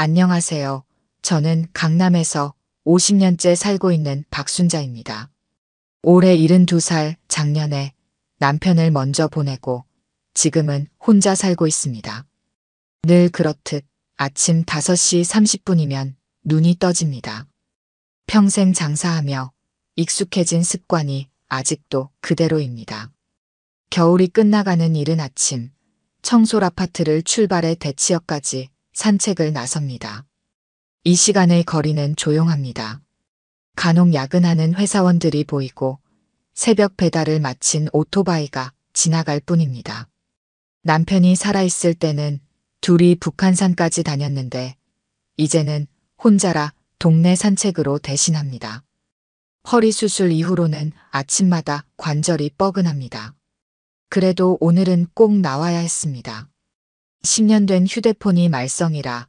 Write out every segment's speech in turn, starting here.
안녕하세요. 저는 강남에서 50년째 살고 있는 박순자입니다. 올해 72살, 작년에 남편을 먼저 보내고 지금은 혼자 살고 있습니다. 늘 그렇듯 아침 5시 30분이면 눈이 떠집니다. 평생 장사하며 익숙해진 습관이 아직도 그대로입니다. 겨울이 끝나가는 이른 아침, 청솔 아파트를 출발해 대치역까지 산책을 나섭니다. 이 시간의 거리는 조용합니다. 간혹 야근하는 회사원들이 보이고 새벽 배달을 마친 오토바이가 지나갈 뿐입니다. 남편이 살아있을 때는 둘이 북한산까지 다녔는데 이제는 혼자라 동네 산책으로 대신합니다. 허리 수술 이후로는 아침마다 관절이 뻐근합니다. 그래도 오늘은 꼭 나와야 했습니다. 10년 된 휴대폰이 말썽이라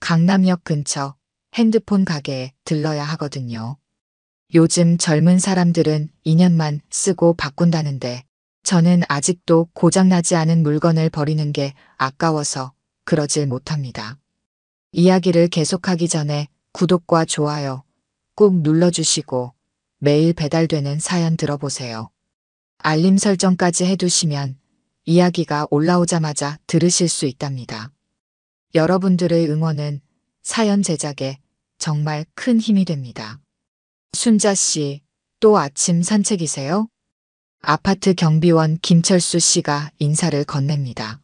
강남역 근처 핸드폰 가게에 들러야 하거든요. 요즘 젊은 사람들은 2년만 쓰고 바꾼다는데 저는 아직도 고장나지 않은 물건을 버리는 게 아까워서 그러질 못합니다. 이야기를 계속하기 전에 구독과 좋아요 꾹 눌러주시고 매일 배달되는 사연 들어보세요. 알림 설정까지 해두시면 이야기가 올라오자마자 들으실 수 있답니다. 여러분들의 응원은 사연 제작에 정말 큰 힘이 됩니다. 순자 씨, 또 아침 산책이세요? 아파트 경비원 김철수 씨가 인사를 건넵니다.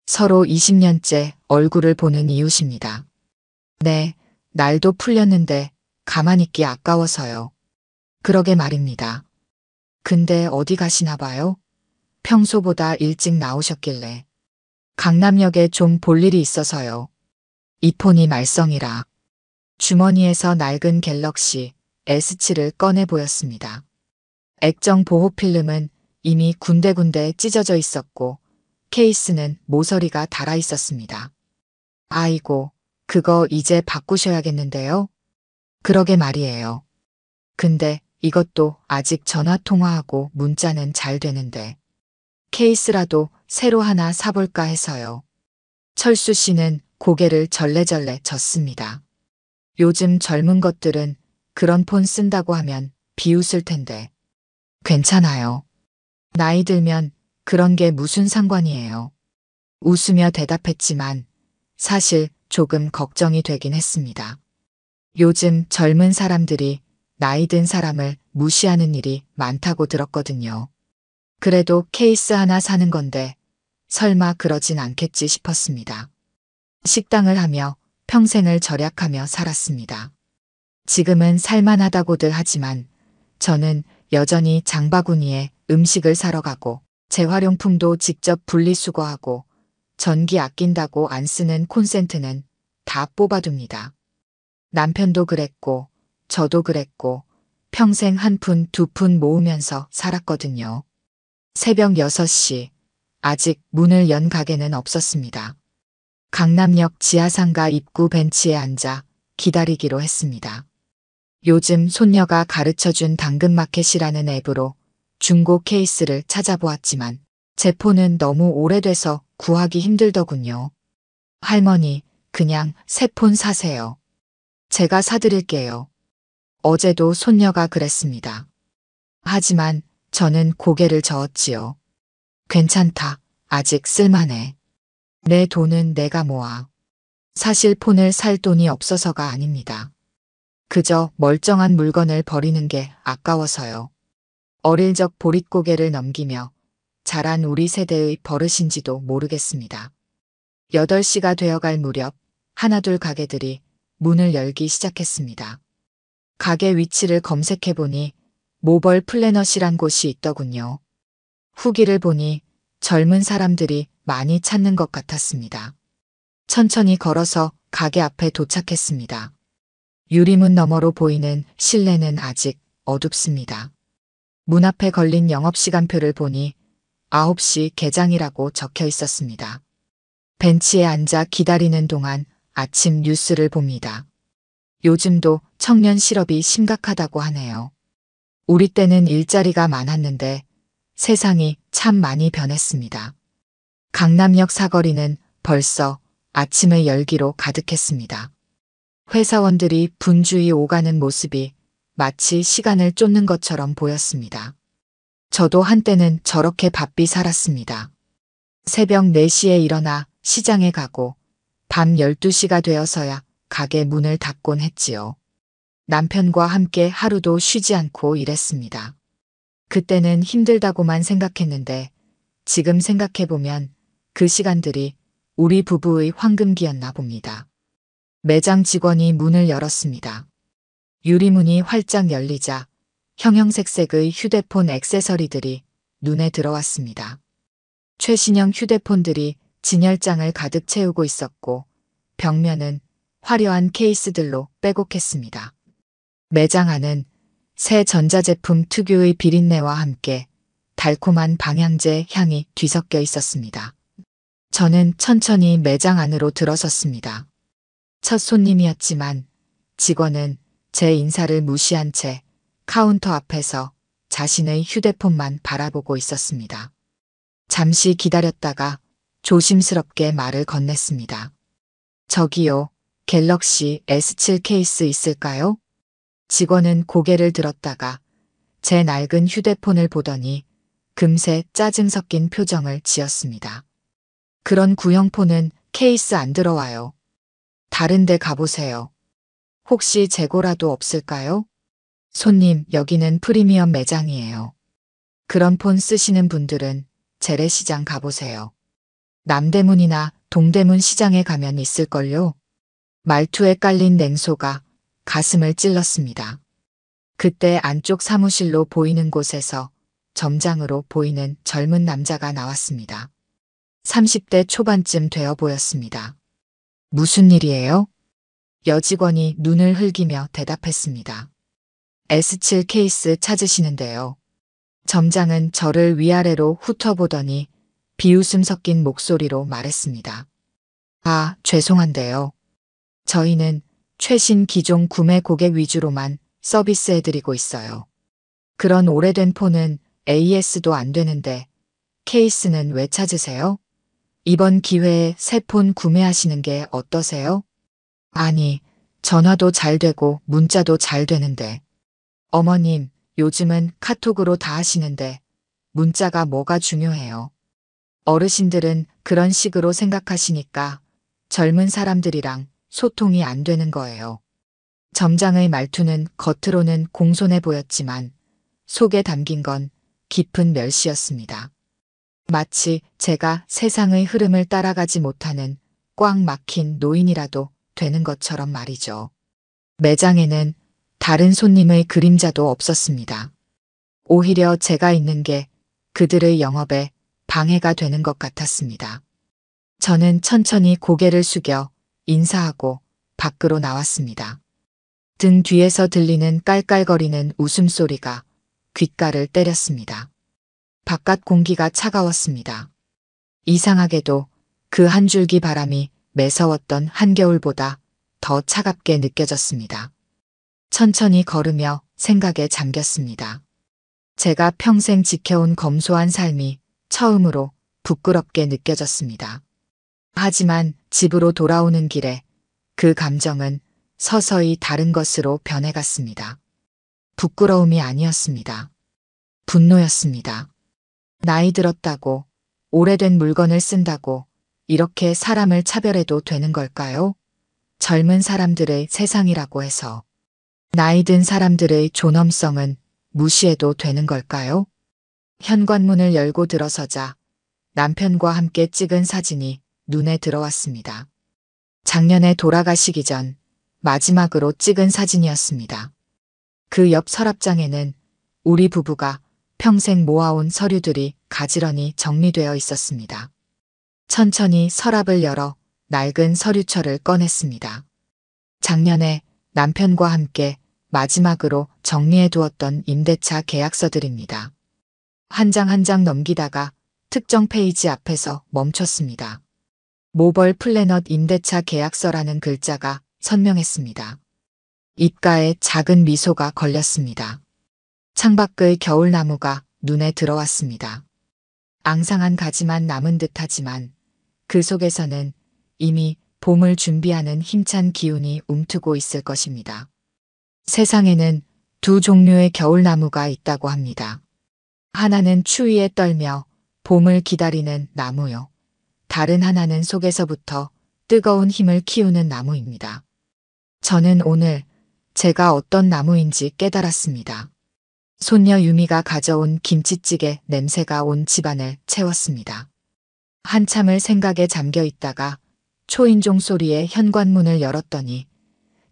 서로 20년째 얼굴을 보는 이웃입니다. 네, 날도 풀렸는데 가만히 있기 아까워서요. 그러게 말입니다. 근데 어디 가시나 봐요? 평소보다 일찍 나오셨길래. 강남역에 좀 볼 일이 있어서요. 이 폰이 말썽이라. 주머니에서 낡은 갤럭시 S7을 꺼내 보였습니다. 액정 보호 필름은 이미 군데군데 찢어져 있었고 케이스는 모서리가 달아 있었습니다. 아이고, 그거 이제 바꾸셔야겠는데요? 그러게 말이에요. 근데 이것도 아직 전화 통화하고 문자는 잘 되는데. 케이스라도 새로 하나 사볼까 해서요. 철수 씨는 고개를 절레절레 젓습니다. 요즘 젊은 것들은 그런 폰 쓴다고 하면 비웃을 텐데. 괜찮아요. 나이 들면 그런 게 무슨 상관이에요. 웃으며 대답했지만 사실 조금 걱정이 되긴 했습니다. 요즘 젊은 사람들이 나이 든 사람을 무시하는 일이 많다고 들었거든요. 그래도 케이스 하나 사는 건데 설마 그러진 않겠지 싶었습니다. 식당을 하며 평생을 절약하며 살았습니다. 지금은 살만하다고들 하지만 저는 여전히 장바구니에 음식을 사러 가고 재활용품도 직접 분리수거하고 전기 아낀다고 안 쓰는 콘센트는 다 뽑아둡니다. 남편도 그랬고 저도 그랬고 평생 한 푼 두 푼 모으면서 살았거든요. 새벽 6시, 아직 문을 연 가게는 없었습니다. 강남역 지하상가 입구 벤치에 앉아 기다리기로 했습니다. 요즘 손녀가 가르쳐준 당근마켓이라는 앱으로 중고 케이스를 찾아보았지만 제 폰은 너무 오래돼서 구하기 힘들더군요. 할머니, 그냥 새 폰 사세요. 제가 사드릴게요. 어제도 손녀가 그랬습니다. 하지만 저는 고개를 저었지요. 괜찮다. 아직 쓸만해. 내 돈은 내가 모아. 사실 폰을 살 돈이 없어서가 아닙니다. 그저 멀쩡한 물건을 버리는 게 아까워서요. 어릴 적 보릿고개를 넘기며 자란 우리 세대의 버릇인지도 모르겠습니다. 8시가 되어갈 무렵 하나둘 가게들이 문을 열기 시작했습니다. 가게 위치를 검색해보니 모벌 플래닛이란 곳이 있더군요. 후기를 보니 젊은 사람들이 많이 찾는 것 같았습니다. 천천히 걸어서 가게 앞에 도착했습니다. 유리문 너머로 보이는 실내는 아직 어둡습니다. 문 앞에 걸린 영업시간표를 보니 9시 개장이라고 적혀 있었습니다. 벤치에 앉아 기다리는 동안 아침 뉴스를 봅니다. 요즘도 청년 실업이 심각하다고 하네요. 우리 때는 일자리가 많았는데 세상이 참 많이 변했습니다. 강남역 사거리는 벌써 아침의 열기로 가득했습니다. 회사원들이 분주히 오가는 모습이 마치 시간을 쫓는 것처럼 보였습니다. 저도 한때는 저렇게 바삐 살았습니다. 새벽 4시에 일어나 시장에 가고 밤 12시가 되어서야 가게 문을 닫곤 했지요. 남편과 함께 하루도 쉬지 않고 일했습니다. 그때는 힘들다고만 생각했는데 지금 생각해보면 그 시간들이 우리 부부의 황금기였나 봅니다. 매장 직원이 문을 열었습니다. 유리문이 활짝 열리자 형형색색의 휴대폰 액세서리들이 눈에 들어왔습니다. 최신형 휴대폰들이 진열장을 가득 채우고 있었고 벽면은 화려한 케이스들로 빼곡했습니다. 매장 안은 새 전자제품 특유의 비린내와 함께 달콤한 방향제 향이 뒤섞여 있었습니다. 저는 천천히 매장 안으로 들어섰습니다. 첫 손님이었지만 직원은 제 인사를 무시한 채 카운터 앞에서 자신의 휴대폰만 바라보고 있었습니다. 잠시 기다렸다가 조심스럽게 말을 건넸습니다. 저기요, 갤럭시 S7 케이스 있을까요? 직원은 고개를 들었다가 제 낡은 휴대폰을 보더니 금세 짜증 섞인 표정을 지었습니다. 그런 구형폰은 케이스 안 들어와요. 다른 데 가보세요. 혹시 재고라도 없을까요? 손님, 여기는 프리미엄 매장이에요. 그런 폰 쓰시는 분들은 재래시장 가보세요. 남대문이나 동대문 시장에 가면 있을걸요? 말투에 깔린 냉소가 가슴을 찔렀습니다. 그때 안쪽 사무실로 보이는 곳에서 점장으로 보이는 젊은 남자가 나왔습니다. 30대 초반쯤 되어 보였습니다. 무슨 일이에요? 여직원이 눈을 흘기며 대답했습니다. S7 케이스 찾으시는데요. 점장은 저를 위아래로 훑어보더니 비웃음 섞인 목소리로 말했습니다. 아, 죄송한데요. 저희는 최신 기종 구매 고객 위주로만 서비스해드리고 있어요. 그런 오래된 폰은 AS도 안 되는데 케이스는 왜 찾으세요? 이번 기회에 새 폰 구매하시는 게 어떠세요? 아니, 전화도 잘 되고 문자도 잘 되는데. 어머님, 요즘은 카톡으로 다 하시는데 문자가 뭐가 중요해요. 어르신들은 그런 식으로 생각하시니까 젊은 사람들이랑 소통이 안 되는 거예요. 점장의 말투는 겉으로는 공손해 보였지만 속에 담긴 건 깊은 멸시였습니다. 마치 제가 세상의 흐름을 따라가지 못하는 꽉 막힌 노인이라도 되는 것처럼 말이죠. 매장에는 다른 손님의 그림자도 없었습니다. 오히려 제가 있는 게 그들의 영업에 방해가 되는 것 같았습니다. 저는 천천히 고개를 숙여 인사하고 밖으로 나왔습니다. 등 뒤에서 들리는 깔깔거리는 웃음소리가 귓가를 때렸습니다. 바깥 공기가 차가웠습니다. 이상하게도 그 한 줄기 바람이 매서웠던 한겨울보다 더 차갑게 느껴졌습니다. 천천히 걸으며 생각에 잠겼습니다. 제가 평생 지켜온 검소한 삶이 처음으로 부끄럽게 느껴졌습니다. 하지만 집으로 돌아오는 길에 그 감정은 서서히 다른 것으로 변해갔습니다. 부끄러움이 아니었습니다. 분노였습니다. 나이 들었다고, 오래된 물건을 쓴다고 이렇게 사람을 차별해도 되는 걸까요? 젊은 사람들의 세상이라고 해서 나이 든 사람들의 존엄성은 무시해도 되는 걸까요? 현관문을 열고 들어서자 남편과 함께 찍은 사진이 눈에 들어왔습니다. 작년에 돌아가시기 전 마지막으로 찍은 사진이었습니다. 그 옆 서랍장에는 우리 부부가 평생 모아온 서류들이 가지런히 정리되어 있었습니다. 천천히 서랍을 열어 낡은 서류철을 꺼냈습니다. 작년에 남편과 함께 마지막으로 정리해 두었던 임대차 계약서들입니다. 한 장 한 장 넘기다가 특정 페이지 앞에서 멈췄습니다. 모벌 플래닛 임대차 계약서라는 글자가 선명했습니다. 입가에 작은 미소가 걸렸습니다. 창밖의 겨울나무가 눈에 들어왔습니다. 앙상한 가지만 남은 듯하지만 그 속에서는 이미 봄을 준비하는 힘찬 기운이 움트고 있을 것입니다. 세상에는 두 종류의 겨울나무가 있다고 합니다. 하나는 추위에 떨며 봄을 기다리는 나무요. 다른 하나는 속에서부터 뜨거운 힘을 키우는 나무입니다. 저는 오늘 제가 어떤 나무인지 깨달았습니다. 손녀 유미가 가져온 김치찌개 냄새가 온 집안을 채웠습니다. 한참을 생각에 잠겨 있다가 초인종 소리에 현관문을 열었더니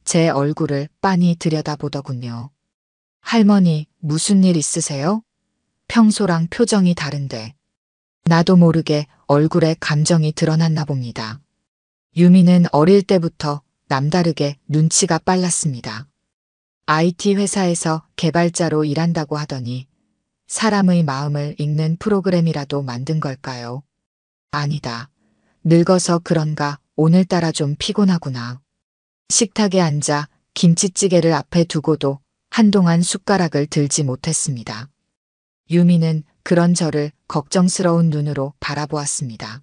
제 얼굴을 빤히 들여다보더군요. 할머니, 무슨 일 있으세요? 평소랑 표정이 다른데. 나도 모르게 얼굴에 감정이 드러났나 봅니다. 유미는 어릴 때부터 남다르게 눈치가 빨랐습니다. IT 회사에서 개발자로 일한다고 하더니 사람의 마음을 읽는 프로그램이라도 만든 걸까요? 아니다. 늙어서 그런가 오늘따라 좀 피곤하구나. 식탁에 앉아 김치찌개를 앞에 두고도 한동안 숟가락을 들지 못했습니다. 유미는 그런 저를 걱정스러운 눈으로 바라보았습니다.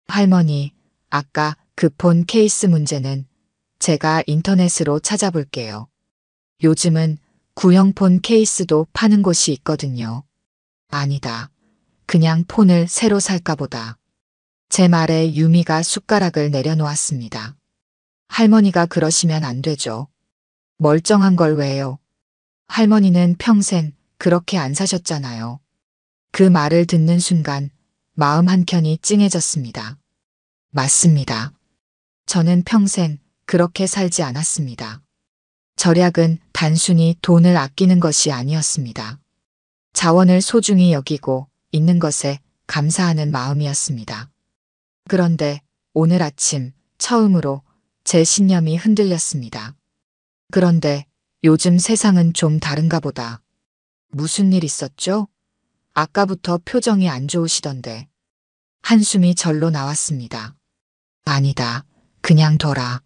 할머니, 아까 그 폰 케이스 문제는 제가 인터넷으로 찾아볼게요. 요즘은 구형 폰 케이스도 파는 곳이 있거든요. 아니다. 그냥 폰을 새로 살까 보다. 제 말에 유미가 숟가락을 내려놓았습니다. 할머니가 그러시면 안 되죠. 멀쩡한 걸 왜요? 할머니는 평생 그렇게 안 사셨잖아요. 그 말을 듣는 순간 마음 한켠이 찡해졌습니다. 맞습니다. 저는 평생 그렇게 살지 않았습니다. 절약은 단순히 돈을 아끼는 것이 아니었습니다. 자원을 소중히 여기고 있는 것에 감사하는 마음이었습니다. 그런데 오늘 아침 처음으로 제 신념이 흔들렸습니다. 그런데 요즘 세상은 좀 다른가 보다. 무슨 일 있었죠? 아까부터 표정이 안 좋으시던데. 한숨이 절로 나왔습니다. 아니다. 그냥 둬라.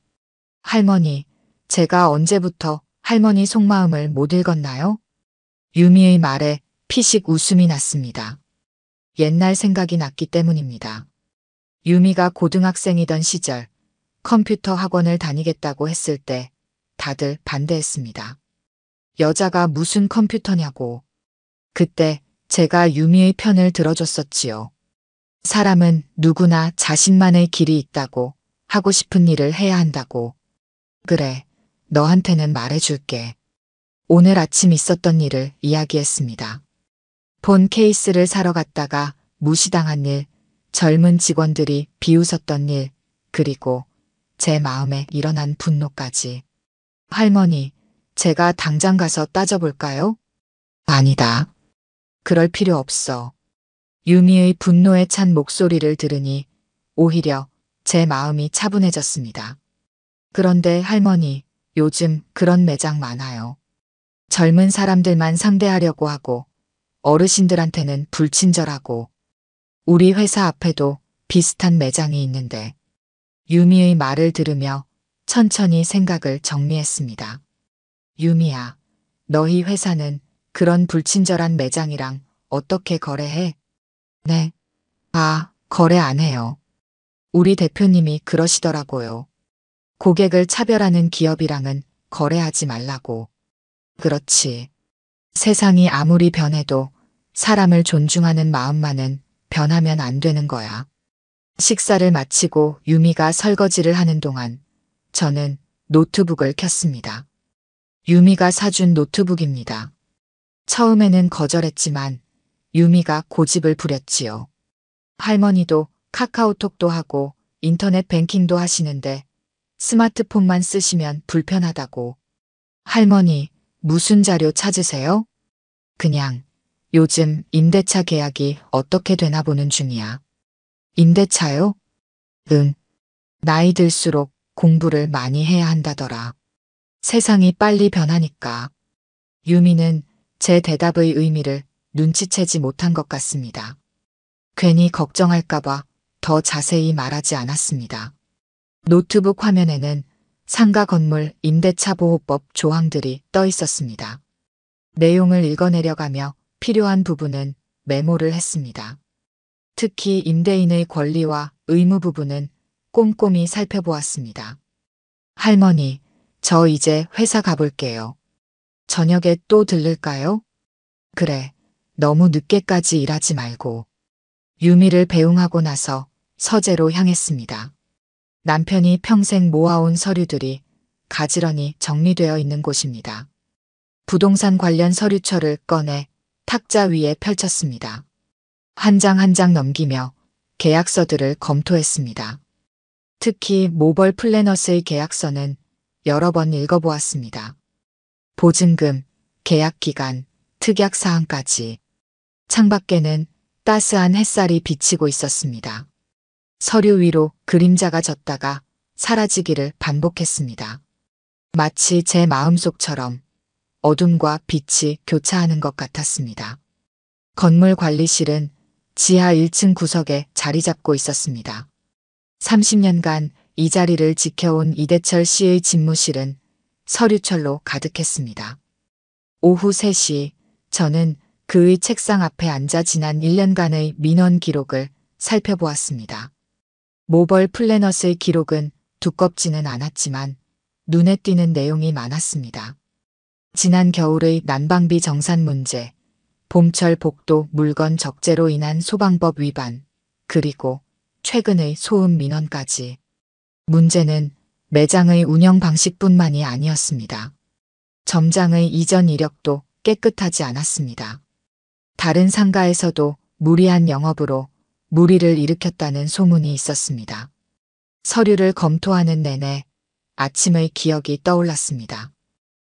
할머니, 제가 언제부터 할머니 속마음을 못 읽었나요? 유미의 말에 피식 웃음이 났습니다. 옛날 생각이 났기 때문입니다. 유미가 고등학생이던 시절 컴퓨터 학원을 다니겠다고 했을 때 다들 반대했습니다. 여자가 무슨 컴퓨터냐고. 그때 제가 유미의 편을 들어줬었지요. 사람은 누구나 자신만의 길이 있다고, 하고 싶은 일을 해야 한다고. 그래, 너한테는 말해줄게. 오늘 아침 있었던 일을 이야기했습니다. 폰 케이스를 사러 갔다가 무시당한 일, 젊은 직원들이 비웃었던 일, 그리고 제 마음에 일어난 분노까지. 할머니, 제가 당장 가서 따져볼까요? 아니다. 그럴 필요 없어. 유미의 분노에 찬 목소리를 들으니 오히려 제 마음이 차분해졌습니다. 그런데 할머니, 요즘 그런 매장 많아요. 젊은 사람들만 상대하려고 하고 어르신들한테는 불친절하고. 우리 회사 앞에도 비슷한 매장이 있는데. 유미의 말을 들으며 천천히 생각을 정리했습니다. 유미야, 너희 회사는 그런 불친절한 매장이랑 어떻게 거래해? 네. 거래 안 해요. 우리 대표님이 그러시더라고요. 고객을 차별하는 기업이랑은 거래하지 말라고. 그렇지. 세상이 아무리 변해도 사람을 존중하는 마음만은 변하면 안 되는 거야. 식사를 마치고 유미가 설거지를 하는 동안 저는 노트북을 켰습니다. 유미가 사준 노트북입니다. 처음에는 거절했지만 유미가 고집을 부렸지요. 할머니도 카카오톡도 하고 인터넷 뱅킹도 하시는데 스마트폰만 쓰시면 불편하다고. 할머니, 무슨 자료 찾으세요? 그냥 요즘 임대차 계약이 어떻게 되나 보는 중이야. 임대차요? 응. 나이 들수록 공부를 많이 해야 한다더라. 세상이 빨리 변하니까. 유미는 제 대답의 의미를 눈치채지 못한 것 같습니다. 괜히 걱정할까봐 더 자세히 말하지 않았습니다. 노트북 화면에는 상가 건물 임대차 보호법 조항들이 떠 있었습니다. 내용을 읽어내려가며 필요한 부분은 메모를 했습니다. 특히 임대인의 권리와 의무 부분은 꼼꼼히 살펴보았습니다. 할머니, 저 이제 회사 가볼게요. 저녁에 또 들를까요? 그래, 너무 늦게까지 일하지 말고. 유미를 배웅하고 나서 서재로 향했습니다. 남편이 평생 모아온 서류들이 가지런히 정리되어 있는 곳입니다. 부동산 관련 서류철을 꺼내 탁자 위에 펼쳤습니다. 한 장 한 장 넘기며 계약서들을 검토했습니다. 특히 모벌 플래너스의 계약서는 여러 번 읽어보았습니다. 보증금, 계약기간, 특약사항까지. 창밖에는 따스한 햇살이 비치고 있었습니다. 서류 위로 그림자가 졌다가 사라지기를 반복했습니다. 마치 제 마음속처럼 어둠과 빛이 교차하는 것 같았습니다. 건물 관리실은 지하 1층 구석에 자리 잡고 있었습니다. 30년간 이 자리를 지켜온 이대철 씨의 집무실은 서류철로 가득했습니다. 오후 3시 저는 그의 책상 앞에 앉아 지난 1년간의 민원 기록을 살펴보았습니다. 모벌 플래너스의 기록은 두껍지는 않았지만 눈에 띄는 내용이 많았습니다. 지난 겨울의 난방비 정산 문제, 봄철 복도 물건 적재로 인한 소방법 위반, 그리고 최근의 소음 민원까지. 문제는 매장의 운영 방식뿐만이 아니었습니다. 점장의 이전 이력도 깨끗하지 않았습니다. 다른 상가에서도 무리한 영업으로 무리를 일으켰다는 소문이 있었습니다. 서류를 검토하는 내내 아침의 기억이 떠올랐습니다.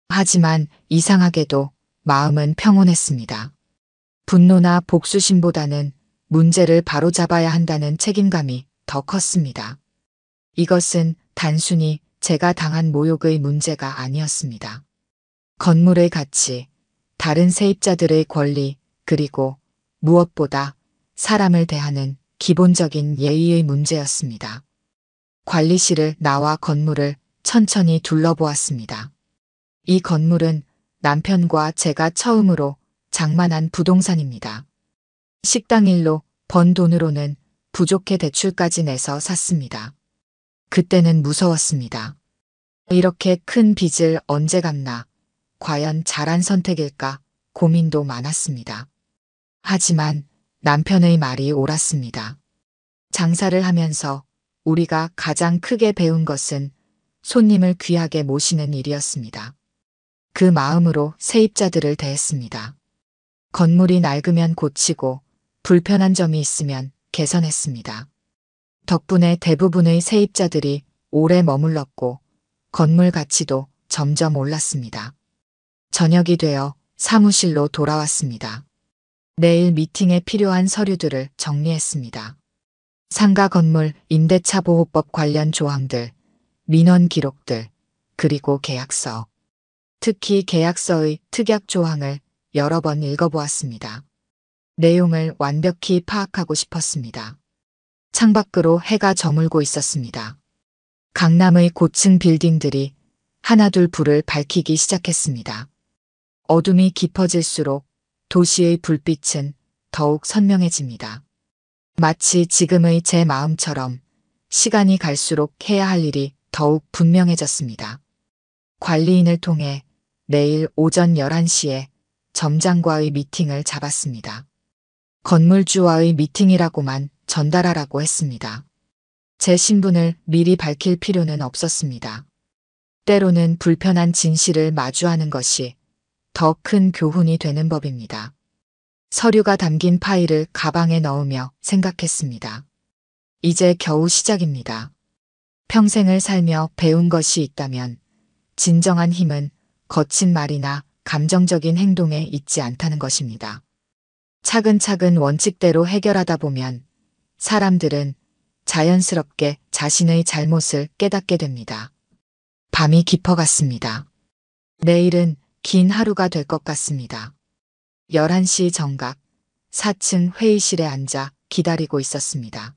하지만 이상하게도 마음은 평온했습니다. 분노나 복수심보다는 문제를 바로잡아야 한다는 책임감이 더 컸습니다. 이것은 단순히 제가 당한 모욕의 문제가 아니었습니다. 건물의 가치, 다른 세입자들의 권리, 그리고 무엇보다 사람을 대하는 기본적인 예의의 문제였습니다. 관리실을 나와 건물을 천천히 둘러보았습니다. 이 건물은 남편과 제가 처음으로 장만한 부동산입니다. 식당 일로 번 돈으로는 부족해 대출까지 내서 샀습니다. 그때는 무서웠습니다. 이렇게 큰 빚을 언제 갚나, 과연 잘한 선택일까 고민도 많았습니다. 하지만 남편의 말이 옳았습니다. 장사를 하면서 우리가 가장 크게 배운 것은 손님을 귀하게 모시는 일이었습니다. 그 마음으로 세입자들을 대했습니다. 건물이 낡으면 고치고 불편한 점이 있으면 개선했습니다. 덕분에 대부분의 세입자들이 오래 머물렀고 건물 가치도 점점 올랐습니다. 저녁이 되어 사무실로 돌아왔습니다. 내일 미팅에 필요한 서류들을 정리했습니다. 상가 건물 임대차 보호법 관련 조항들, 민원 기록들, 그리고 계약서. 특히 계약서의 특약 조항을 여러 번 읽어보았습니다. 내용을 완벽히 파악하고 싶었습니다. 창밖으로 해가 저물고 있었습니다. 강남의 고층 빌딩들이 하나둘 불을 밝히기 시작했습니다. 어둠이 깊어질수록 도시의 불빛은 더욱 선명해집니다. 마치 지금의 제 마음처럼 시간이 갈수록 해야 할 일이 더욱 분명해졌습니다. 관리인을 통해 내일 오전 11시에 점장과의 미팅을 잡았습니다. 건물주와의 미팅이라고만 전달하라고 했습니다. 제 신분을 미리 밝힐 필요는 없었습니다. 때로는 불편한 진실을 마주하는 것이 더 큰 교훈이 되는 법입니다. 서류가 담긴 파일을 가방에 넣으며 생각했습니다. 이제 겨우 시작입니다. 평생을 살며 배운 것이 있다면 진정한 힘은 거친 말이나 감정적인 행동에 있지 않다는 것입니다. 차근차근 원칙대로 해결하다 보면 사람들은 자연스럽게 자신의 잘못을 깨닫게 됩니다. 밤이 깊어갔습니다. 내일은 긴 하루가 될 것 같습니다. 11시 정각 4층 회의실에 앉아 기다리고 있었습니다.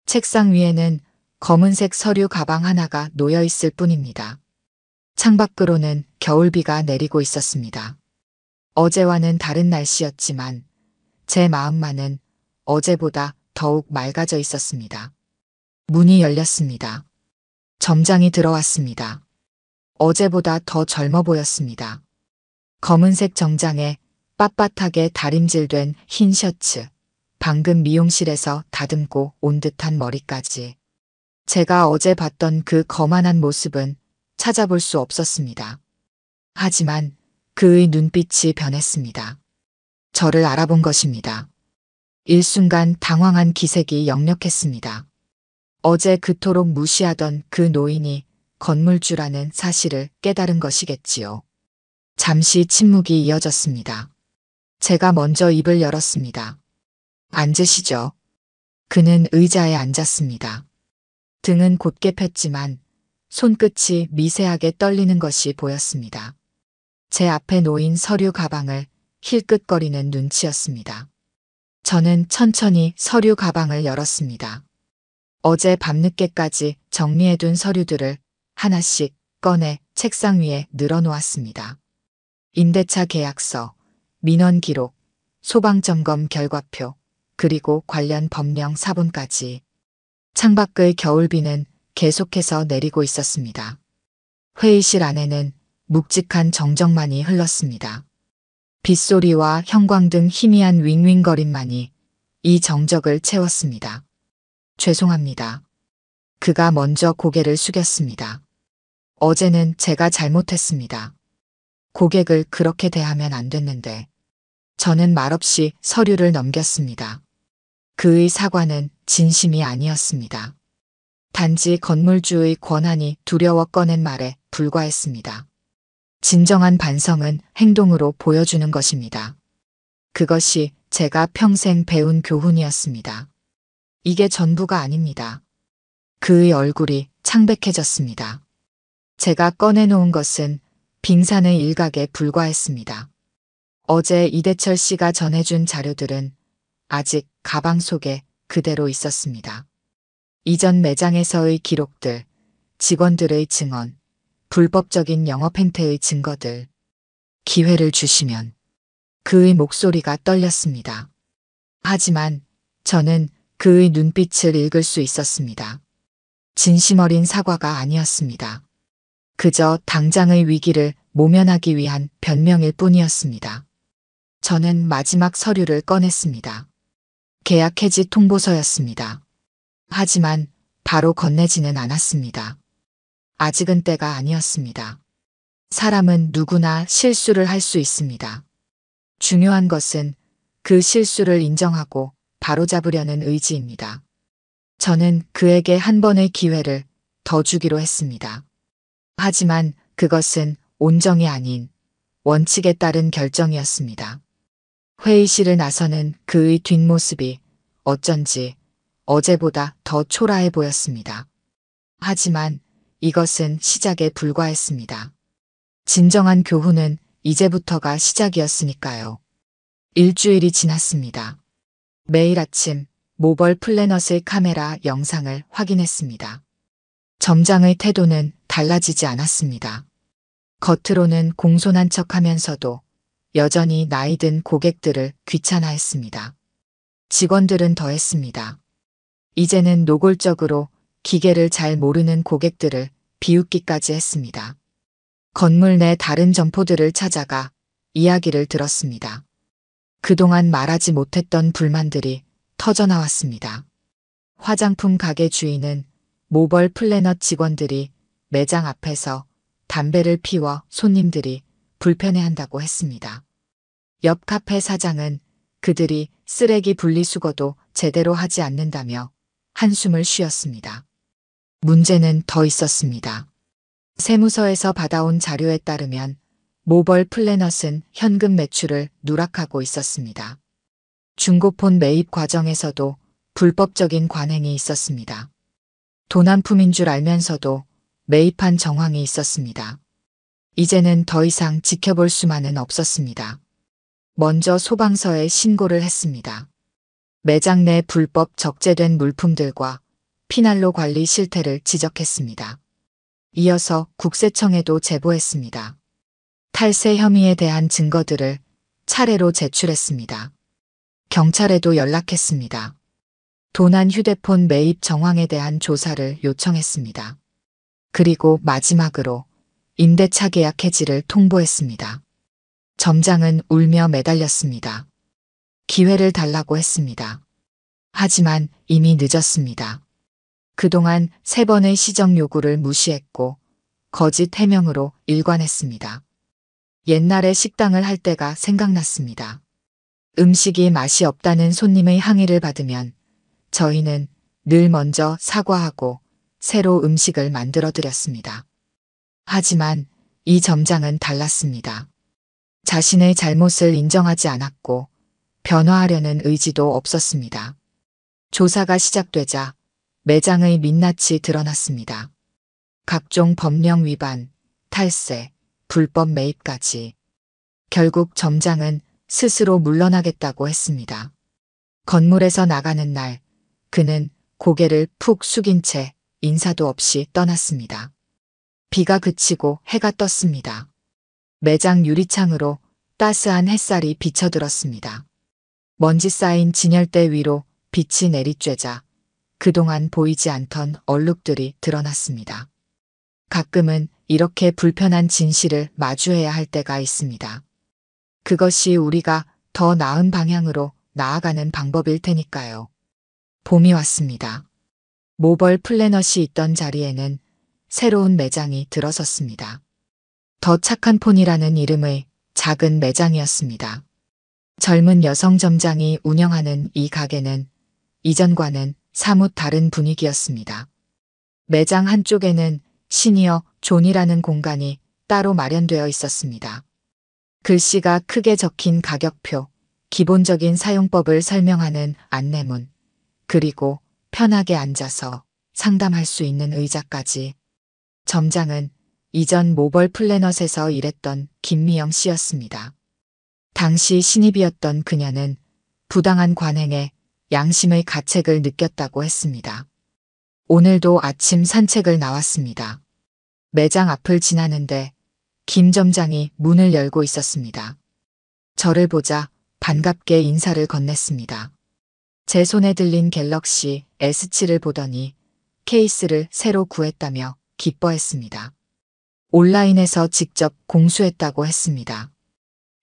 책상 위에는 검은색 서류 가방 하나가 놓여 있을 뿐입니다. 창밖으로는 겨울비가 내리고 있었습니다. 어제와는 다른 날씨였지만 제 마음만은 어제보다 더욱 맑아져 있었습니다. 문이 열렸습니다. 점장이 들어왔습니다. 어제보다 더 젊어 보였습니다. 검은색 정장에 빳빳하게 다림질된 흰 셔츠, 방금 미용실에서 다듬고 온 듯한 머리까지. 제가 어제 봤던 그 거만한 모습은 찾아볼 수 없었습니다. 하지만 그의 눈빛이 변했습니다. 저를 알아본 것입니다. 일순간 당황한 기색이 역력했습니다. 어제 그토록 무시하던 그 노인이 건물주라는 사실을 깨달은 것이겠지요. 잠시 침묵이 이어졌습니다. 제가 먼저 입을 열었습니다. 앉으시죠. 그는 의자에 앉았습니다. 등은 곧게 폈지만 손끝이 미세하게 떨리는 것이 보였습니다. 제 앞에 놓인 서류 가방을 힐끗거리는 눈치였습니다. 저는 천천히 서류 가방을 열었습니다. 어제 밤늦게까지 정리해둔 서류들을 하나씩 꺼내 책상 위에 늘어놓았습니다. 임대차 계약서, 민원 기록, 소방점검 결과표, 그리고 관련 법령 사본까지. 창밖의 겨울비는 계속해서 내리고 있었습니다. 회의실 안에는 묵직한 정적만이 흘렀습니다. 빗소리와 형광등 희미한 윙윙거림만이 이 정적을 채웠습니다. 죄송합니다. 그가 먼저 고개를 숙였습니다. 어제는 제가 잘못했습니다. 고객을 그렇게 대하면 안 됐는데. 저는 말없이 서류를 넘겼습니다. 그의 사과는 진심이 아니었습니다. 단지 건물주의 권한이 두려워 꺼낸 말에 불과했습니다. 진정한 반성은 행동으로 보여주는 것입니다. 그것이 제가 평생 배운 교훈이었습니다. 이게 전부가 아닙니다. 그의 얼굴이 창백해졌습니다. 제가 꺼내놓은 것은 빙산의 일각에 불과했습니다. 어제 이대철 씨가 전해준 자료들은 아직 가방 속에 그대로 있었습니다. 이전 매장에서의 기록들, 직원들의 증언, 불법적인 영업 행태의 증거들. 기회를 주시면. 그의 목소리가 떨렸습니다. 하지만 저는 그의 눈빛을 읽을 수 있었습니다. 진심 어린 사과가 아니었습니다. 그저 당장의 위기를 모면하기 위한 변명일 뿐이었습니다. 저는 마지막 서류를 꺼냈습니다. 계약 해지 통보서였습니다. 하지만 바로 건네지는 않았습니다. 아직은 때가 아니었습니다. 사람은 누구나 실수를 할 수 있습니다. 중요한 것은 그 실수를 인정하고 바로잡으려는 의지입니다. 저는 그에게 한 번의 기회를 더 주기로 했습니다. 하지만 그것은 온정이 아닌 원칙에 따른 결정이었습니다. 회의실을 나서는 그의 뒷모습이 어쩐지 어제보다 더 초라해 보였습니다. 하지만 이것은 시작에 불과했습니다. 진정한 교훈은 이제부터가 시작이었으니까요. 일주일이 지났습니다. 매일 아침 모벌 플래닛의 카메라 영상을 확인했습니다. 점장의 태도는 달라지지 않았습니다. 겉으로는 공손한 척하면서도 여전히 나이든 고객들을 귀찮아했습니다. 직원들은 더했습니다. 이제는 노골적으로 기계를 잘 모르는 고객들을 비웃기까지 했습니다. 건물 내 다른 점포들을 찾아가 이야기를 들었습니다. 그동안 말하지 못했던 불만들이 터져나왔습니다. 화장품 가게 주인은 모벌 플래닛 직원들이 매장 앞에서 담배를 피워 손님들이 불편해한다고 했습니다. 옆 카페 사장은 그들이 쓰레기 분리수거도 제대로 하지 않는다며 한숨을 쉬었습니다. 문제는 더 있었습니다. 세무서에서 받아온 자료에 따르면 모벌 플래닛은 현금 매출을 누락하고 있었습니다. 중고폰 매입 과정에서도 불법적인 관행이 있었습니다. 도난품인 줄 알면서도 매입한 정황이 있었습니다. 이제는 더 이상 지켜볼 수만은 없었습니다. 먼저 소방서에 신고를 했습니다. 매장 내 불법 적재된 물품들과 피난로 관리 실태를 지적했습니다. 이어서 국세청에도 제보했습니다. 탈세 혐의에 대한 증거들을 차례로 제출했습니다. 경찰에도 연락했습니다. 도난 휴대폰 매입 정황에 대한 조사를 요청했습니다. 그리고 마지막으로 임대차 계약 해지를 통보했습니다. 점장은 울며 매달렸습니다. 기회를 달라고 했습니다. 하지만 이미 늦었습니다. 그동안 3번의 시정 요구를 무시했고 거짓 해명으로 일관했습니다. 옛날에 식당을 할 때가 생각났습니다. 음식이 맛이 없다는 손님의 항의를 받으면 저희는 늘 먼저 사과하고 새로 음식을 만들어 드렸습니다. 하지만 이 점장은 달랐습니다. 자신의 잘못을 인정하지 않았고 변화하려는 의지도 없었습니다. 조사가 시작되자 매장의 민낯이 드러났습니다. 각종 법령 위반, 탈세, 불법 매입까지. 결국 점장은 스스로 물러나겠다고 했습니다. 건물에서 나가는 날 그는 고개를 푹 숙인 채 인사도 없이 떠났습니다. 비가 그치고 해가 떴습니다. 매장 유리창으로 따스한 햇살이 비쳐들었습니다. 먼지 쌓인 진열대 위로 빛이 내리쬐자 그동안 보이지 않던 얼룩들이 드러났습니다. 가끔은 이렇게 불편한 진실을 마주해야 할 때가 있습니다. 그것이 우리가 더 나은 방향으로 나아가는 방법일 테니까요. 봄이 왔습니다. 모벌 플래넛이 있던 자리에는 새로운 매장이 들어섰습니다. 더 착한 폰이라는 이름의 작은 매장이었습니다. 젊은 여성 점장이 운영하는 이 가게는 이전과는 사뭇 다른 분위기였습니다. 매장 한쪽에는 시니어 존이라는 공간이 따로 마련되어 있었습니다. 글씨가 크게 적힌 가격표, 기본적인 사용법을 설명하는 안내문, 그리고 편하게 앉아서 상담할 수 있는 의자까지. 점장은 이전 모벌 플래넛에서 일했던 김미영 씨였습니다. 당시 신입이었던 그녀는 부당한 관행에 양심의 가책을 느꼈다고 했습니다. 오늘도 아침 산책을 나왔습니다. 매장 앞을 지나는데 김 점장이 문을 열고 있었습니다. 저를 보자 반갑게 인사를 건넸습니다. 제 손에 들린 갤럭시 S7을 보더니 케이스를 새로 구했다며 기뻐했습니다. 온라인에서 직접 공수했다고 했습니다.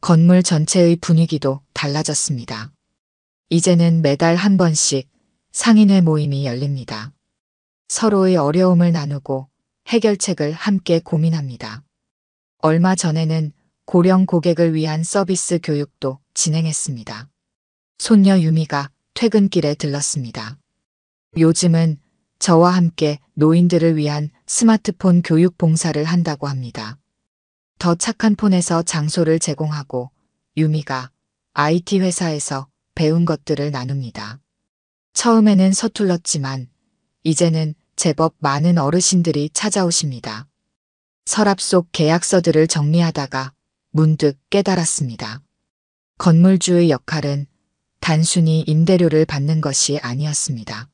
건물 전체의 분위기도 달라졌습니다. 이제는 매달 한 번씩 상인회 모임이 열립니다. 서로의 어려움을 나누고 해결책을 함께 고민합니다. 얼마 전에는 고령 고객을 위한 서비스 교육도 진행했습니다. 손녀 유미가 퇴근길에 들렀습니다. 요즘은 저와 함께 노인들을 위한 스마트폰 교육 봉사를 한다고 합니다. 더 착한 폰에서 장소를 제공하고 유미가 IT 회사에서 배운 것들을 나눕니다. 처음에는 서툴렀지만 이제는 제법 많은 어르신들이 찾아오십니다. 서랍 속 계약서들을 정리하다가 문득 깨달았습니다. 건물주의 역할은 단순히 임대료를 받는 것이 아니었습니다.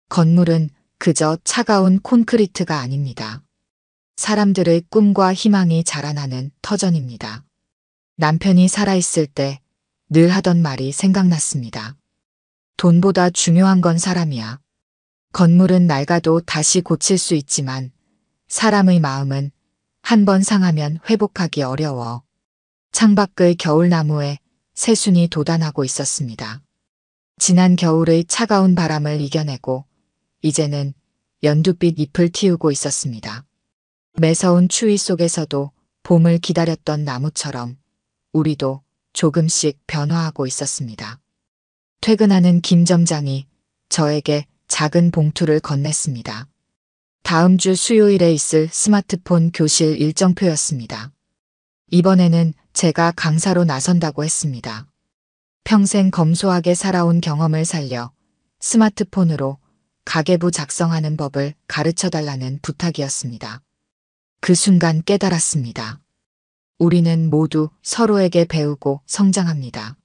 건물은 그저 차가운 콘크리트가 아닙니다. 사람들의 꿈과 희망이 자라나는 터전입니다. 남편이 살아있을 때 늘 하던 말이 생각났습니다. 돈보다 중요한 건 사람이야. 건물은 낡아도 다시 고칠 수 있지만 사람의 마음은 한 번 상하면 회복하기 어려워. 창밖의 겨울나무에 새순이 돋아나고 있었습니다. 지난 겨울의 차가운 바람을 이겨내고 이제는 연두빛 잎을 틔우고 있었습니다. 매서운 추위 속에서도 봄을 기다렸던 나무처럼 우리도 조금씩 변화하고 있었습니다. 퇴근하는 김 점장이 저에게 작은 봉투를 건넸습니다. 다음 주 수요일에 있을 스마트폰 교실 일정표였습니다. 이번에는 제가 강사로 나선다고 했습니다. 평생 검소하게 살아온 경험을 살려 스마트폰으로 가계부 작성하는 법을 가르쳐달라는 부탁이었습니다. 그 순간 깨달았습니다. 우리는 모두 서로에게 배우고 성장합니다.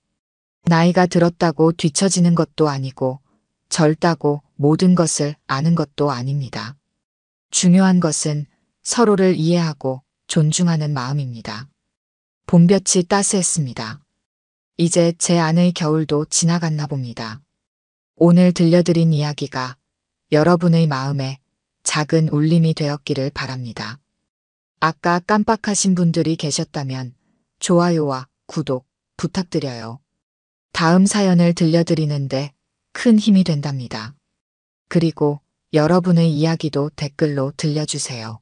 나이가 들었다고 뒤처지는 것도 아니고 젊다고 모든 것을 아는 것도 아닙니다. 중요한 것은 서로를 이해하고 존중하는 마음입니다. 봄볕이 따스했습니다. 이제 제 안의 겨울도 지나갔나 봅니다. 오늘 들려드린 이야기가 여러분의 마음에 작은 울림이 되었기를 바랍니다. 아까 깜빡하신 분들이 계셨다면 좋아요와 구독 부탁드려요. 다음 사연을 들려드리는데 큰 힘이 된답니다. 그리고 여러분의 이야기도 댓글로 들려주세요.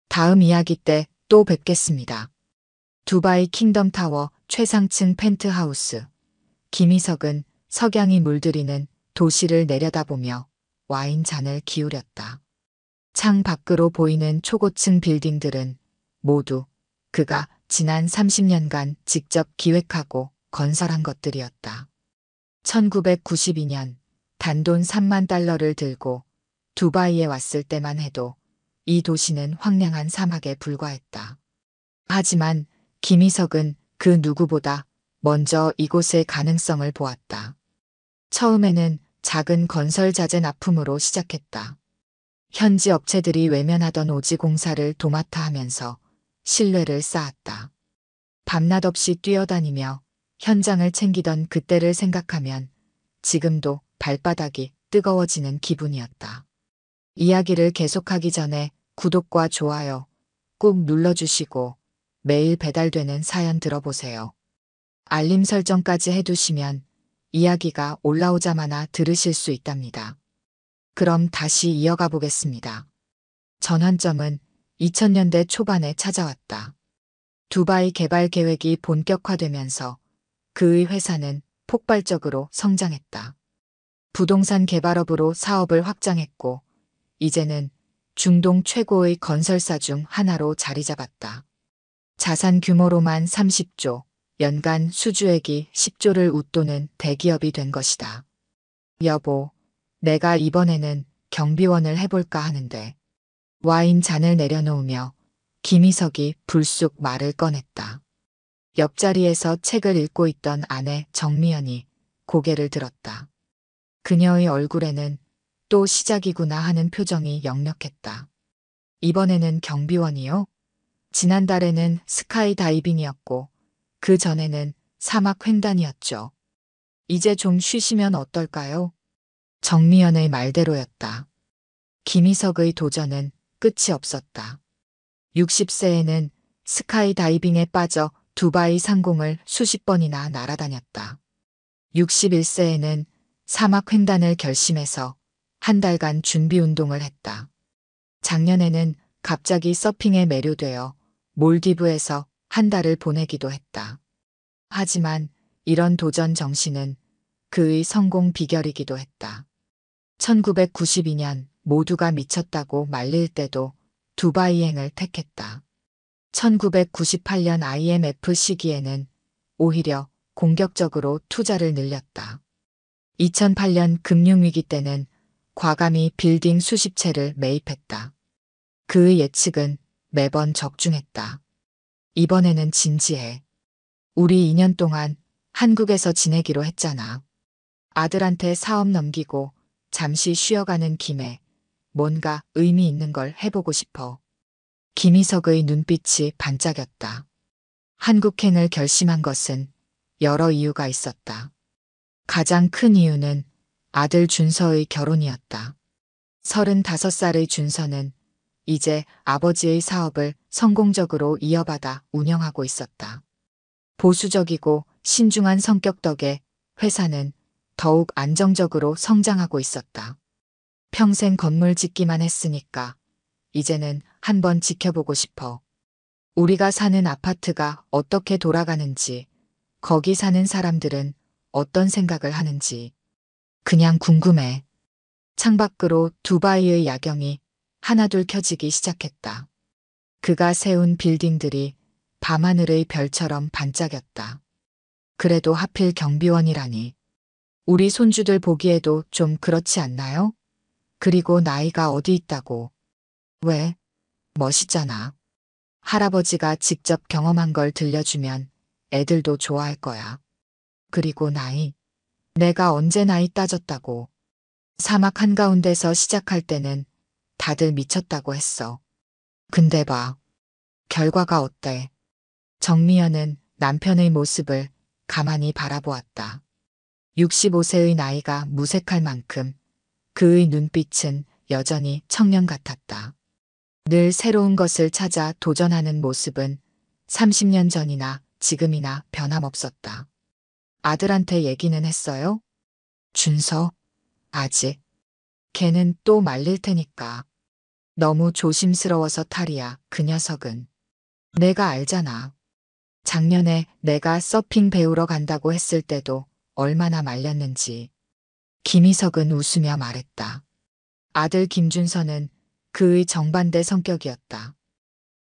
다음 이야기 때 또 뵙겠습니다. 두바이 킹덤타워 최상층 펜트하우스. 김희석은 석양이 물들이는 도시를 내려다보며 와인 잔을 기울였다. 창 밖으로 보이는 초고층 빌딩들은 모두 그가 지난 30년간 직접 기획하고 건설한 것들이었다. 1992년 단돈 3만 달러를 들고 두바이에 왔을 때만 해도 이 도시는 황량한 사막에 불과했다. 하지만 김희석은 그 누구보다 먼저 이곳의 가능성을 보았다. 처음에는 작은 건설 자재 납품으로 시작했다. 현지 업체들이 외면하던 오지 공사를 도맡아 하면서 신뢰를 쌓았다. 밤낮 없이 뛰어다니며 현장을 챙기던 그때를 생각하면 지금도 발바닥이 뜨거워지는 기분이었다. 이야기를 계속하기 전에 구독과 좋아요 꾹 눌러주시고 매일 배달되는 사연 들어보세요. 알림 설정까지 해두시면 이야기가 올라오자마자 들으실 수 있답니다. 그럼 다시 이어가 보겠습니다. 전환점은 2000년대 초반에 찾아왔다. 두바이 개발 계획이 본격화되면서 그의 회사는 폭발적으로 성장했다. 부동산 개발업으로 사업을 확장했고 이제는 중동 최고의 건설사 중 하나로 자리 잡았다. 자산 규모로만 30조, 연간 수주액이 10조를 웃도는 대기업이 된 것이다. 여보, 내가 이번에는 경비원을 해볼까 하는데. 와인 잔을 내려놓으며 김희석이 불쑥 말을 꺼냈다. 옆자리에서 책을 읽고 있던 아내 정미연이 고개를 들었다. 그녀의 얼굴에는 또 시작이구나 하는 표정이 역력했다. 이번에는 경비원이요? 지난달에는 스카이 다이빙이었고 그 전에는 사막 횡단이었죠. 이제 좀 쉬시면 어떨까요? 정미연의 말대로였다. 김희석의 도전은 끝이 없었다. 60세에는 스카이 다이빙에 빠져 두바이 상공을 수십 번이나 날아다녔다. 61세에는 사막 횡단을 결심해서 한 달간 준비 운동을 했다. 작년에는 갑자기 서핑에 매료되어 몰디브에서 한 달을 보내기도 했다. 하지만 이런 도전 정신은 그의 성공 비결이기도 했다. 1992년 모두가 미쳤다고 말릴 때도 두바이행을 택했다. 1998년 IMF 시기에는 오히려 공격적으로 투자를 늘렸다. 2008년 금융위기 때는 과감히 빌딩 수십 채를 매입했다. 그의 예측은 매번 적중했다. 이번에는 진지해. 우리 2년 동안 한국에서 지내기로 했잖아. 아들한테 사업 넘기고 잠시 쉬어가는 김에 뭔가 의미 있는 걸 해보고 싶어. 김희석의 눈빛이 반짝였다. 한국행을 결심한 것은 여러 이유가 있었다. 가장 큰 이유는 아들 준서의 결혼이었다. 35살의 준서는 이제 아버지의 사업을 성공적으로 이어받아 운영하고 있었다. 보수적이고 신중한 성격 덕에 회사는 더욱 안정적으로 성장하고 있었다. 평생 건물 짓기만 했으니까 이제는 한번 지켜보고 싶어. 우리가 사는 아파트가 어떻게 돌아가는지, 거기 사는 사람들은 어떤 생각을 하는지 그냥 궁금해. 창밖으로 두바이의 야경이 하나둘 켜지기 시작했다. 그가 세운 빌딩들이 밤하늘의 별처럼 반짝였다. 그래도 하필 경비원이라니. 우리 손주들 보기에도 좀 그렇지 않나요? 그리고 나이가 어디 있다고. 왜? 멋있잖아. 할아버지가 직접 경험한 걸 들려주면 애들도 좋아할 거야. 그리고 나이. 내가 언제 나이 따졌다고. 사막 한가운데서 시작할 때는 다들 미쳤다고 했어. 근데 봐. 결과가 어때? 정미연은 남편의 모습을 가만히 바라보았다. 65세의 나이가 무색할 만큼 그의 눈빛은 여전히 청년 같았다. 늘 새로운 것을 찾아 도전하는 모습은 30년 전이나 지금이나 변함없었다. 아들한테 얘기는 했어요? 준서, 아직. 걔는 또 말릴 테니까. 너무 조심스러워서 탈이야, 그 녀석은. 내가 알잖아. 작년에 내가 서핑 배우러 간다고 했을 때도 얼마나 말렸는지. 김희석은 웃으며 말했다. 아들 김준서는 그의 정반대 성격이었다.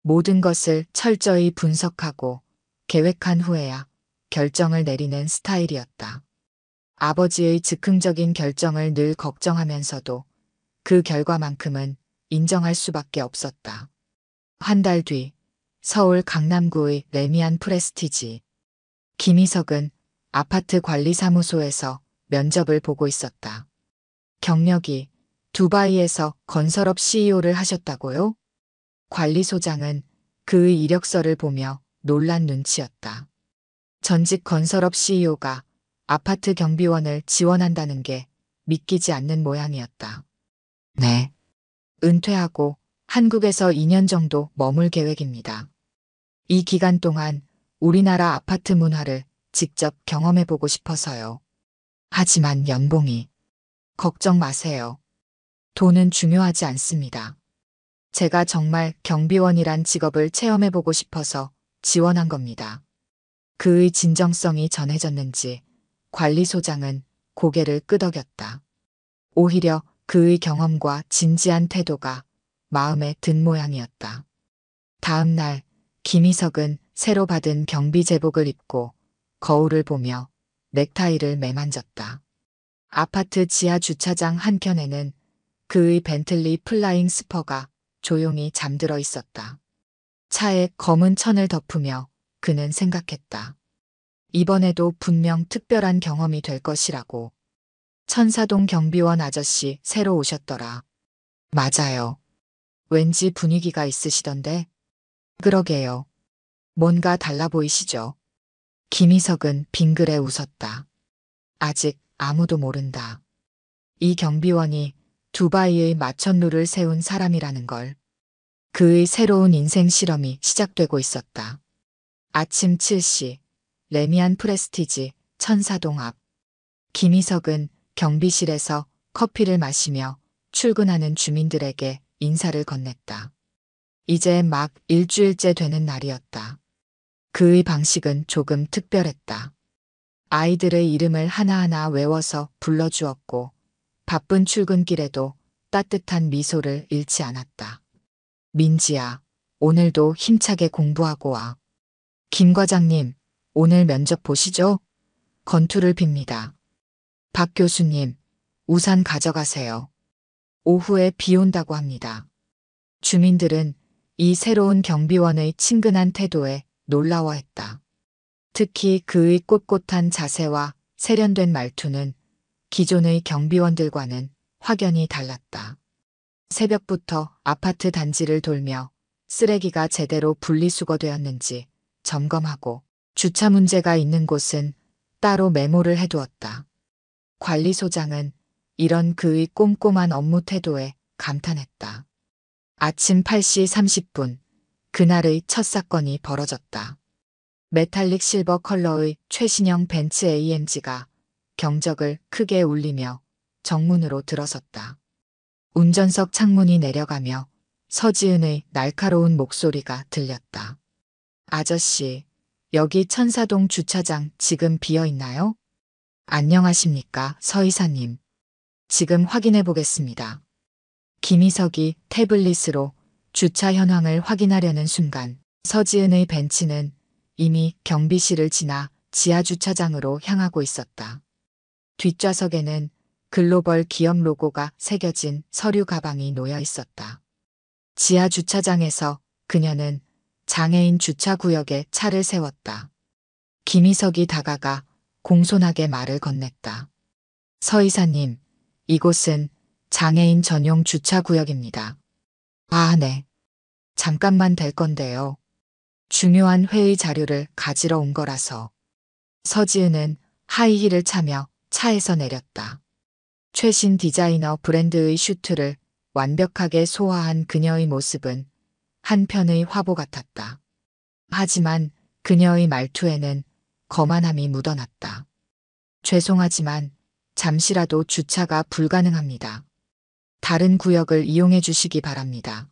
모든 것을 철저히 분석하고 계획한 후에야 결정을 내리는 스타일이었다. 아버지의 즉흥적인 결정을 늘 걱정하면서도 그 결과만큼은 인정할 수밖에 없었다. 한 달 뒤 서울 강남구의 레미안 프레스티지. 김희석은 아파트 관리사무소에서 면접을 보고 있었다. 경력이 두바이에서 건설업 CEO를 하셨다고요? 관리소장은 그의 이력서를 보며 놀란 눈치였다. 전직 건설업 CEO가 아파트 경비원을 지원한다는 게 믿기지 않는 모양이었다. 네. 은퇴하고 한국에서 2년 정도 머물 계획입니다. 이 기간 동안 우리나라 아파트 문화를 직접 경험해보고 싶어서요. 하지만 연봉이. 걱정 마세요. 돈은 중요하지 않습니다. 제가 정말 경비원이란 직업을 체험해보고 싶어서 지원한 겁니다. 그의 진정성이 전해졌는지 관리소장은 고개를 끄덕였다. 오히려 그의 경험과 진지한 태도가 마음에 든 모양이었다. 다음 날 김희석은 새로 받은 경비 제복을 입고 거울을 보며 넥타이를 매만졌다. 아파트 지하 주차장 한켠에는 그의 벤틀리 플라잉 스퍼가 조용히 잠들어 있었다. 차에 검은 천을 덮으며 그는 생각했다. 이번에도 분명 특별한 경험이 될 것이라고. 천사동 경비원 아저씨 새로 오셨더라. 맞아요. 왠지 분위기가 있으시던데. 그러게요. 뭔가 달라 보이시죠? 김희석은 빙그레 웃었다. 아직 아무도 모른다. 이 경비원이 두바이의 마천루를 세운 사람이라는 걸. 그의 새로운 인생 실험이 시작되고 있었다. 아침 7시 레미안 프레스티지 천사동 앞. 김희석은 경비실에서 커피를 마시며 출근하는 주민들에게 인사를 건넸다. 이제 막 일주일째 되는 날이었다. 그의 방식은 조금 특별했다. 아이들의 이름을 하나하나 외워서 불러주었고 바쁜 출근길에도 따뜻한 미소를 잃지 않았다. 민지야, 오늘도 힘차게 공부하고 와. 김 과장님, 오늘 면접 보시죠? 건투를 빕니다. 박 교수님, 우산 가져가세요. 오후에 비 온다고 합니다. 주민들은 이 새로운 경비원의 친근한 태도에 놀라워했다. 특히 그의 꼿꼿한 자세와 세련된 말투는 기존의 경비원들과는 확연히 달랐다. 새벽부터 아파트 단지를 돌며 쓰레기가 제대로 분리수거되었는지 점검하고 주차 문제가 있는 곳은 따로 메모를 해두었다. 관리소장은 이런 그의 꼼꼼한 업무 태도에 감탄했다. 아침 8시 30분, 그날의 첫 사건이 벌어졌다. 메탈릭 실버 컬러의 최신형 벤츠 AMG가 경적을 크게 울리며 정문으로 들어섰다. 운전석 창문이 내려가며 서지은의 날카로운 목소리가 들렸다. 아저씨, 여기 천사동 주차장 지금 비어 있나요? 안녕하십니까, 서 이사님. 지금 확인해 보겠습니다. 김희석이 태블릿으로 주차 현황을 확인하려는 순간 서지은의 벤츠는 이미 경비실을 지나 지하 주차장으로 향하고 있었다. 뒷좌석에는 글로벌 기업 로고가 새겨진 서류 가방이 놓여 있었다. 지하 주차장에서 그녀는 장애인 주차 구역에 차를 세웠다. 김희석이 다가가 공손하게 말을 건넸다. 서 이사님, 이곳은 장애인 전용 주차 구역입니다. 아, 네. 잠깐만 될 건데요. 중요한 회의 자료를 가지러 온 거라서. 서지은은 하이힐을 차며 차에서 내렸다. 최신 디자이너 브랜드의 슈트를 완벽하게 소화한 그녀의 모습은 한 편의 화보 같았다. 하지만 그녀의 말투에는 거만함이 묻어났다. 죄송하지만 잠시라도 주차가 불가능합니다. 다른 구역을 이용해 주시기 바랍니다.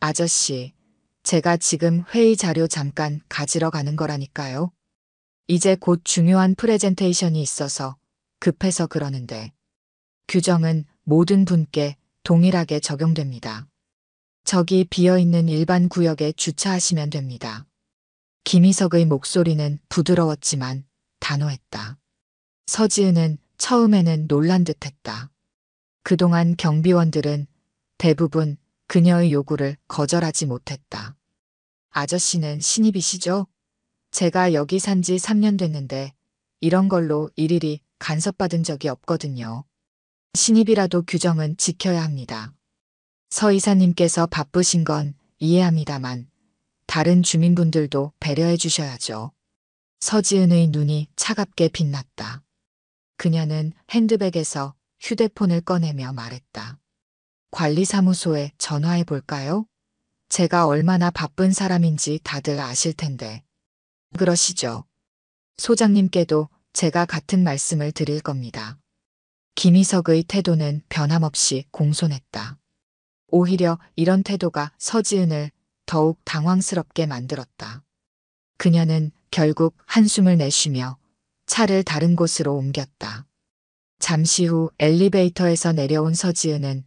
아저씨, 제가 지금 회의 자료 잠깐 가지러 가는 거라니까요. 이제 곧 중요한 프레젠테이션이 있어서 급해서 그러는데. 규정은 모든 분께 동일하게 적용됩니다. 저기 비어있는 일반 구역에 주차하시면 됩니다. 김희석의 목소리는 부드러웠지만 단호했다. 서지은은 처음에는 놀란 듯했다. 그동안 경비원들은 대부분 그녀의 요구를 거절하지 못했다. 아저씨는 신입이시죠? 제가 여기 산 지 3년 됐는데 이런 걸로 일일이 간섭받은 적이 없거든요. 신입이라도 규정은 지켜야 합니다. 서 이사님께서 바쁘신 건 이해합니다만 다른 주민분들도 배려해 주셔야죠. 서지은의 눈이 차갑게 빛났다. 그녀는 핸드백에서 휴대폰을 꺼내며 말했다. 관리사무소에 전화해 볼까요? 제가 얼마나 바쁜 사람인지 다들 아실 텐데. 그러시죠. 소장님께도 제가 같은 말씀을 드릴 겁니다. 김희석의 태도는 변함없이 공손했다. 오히려 이런 태도가 서지은을 더욱 당황스럽게 만들었다. 그녀는 결국 한숨을 내쉬며 차를 다른 곳으로 옮겼다. 잠시 후 엘리베이터에서 내려온 서지은은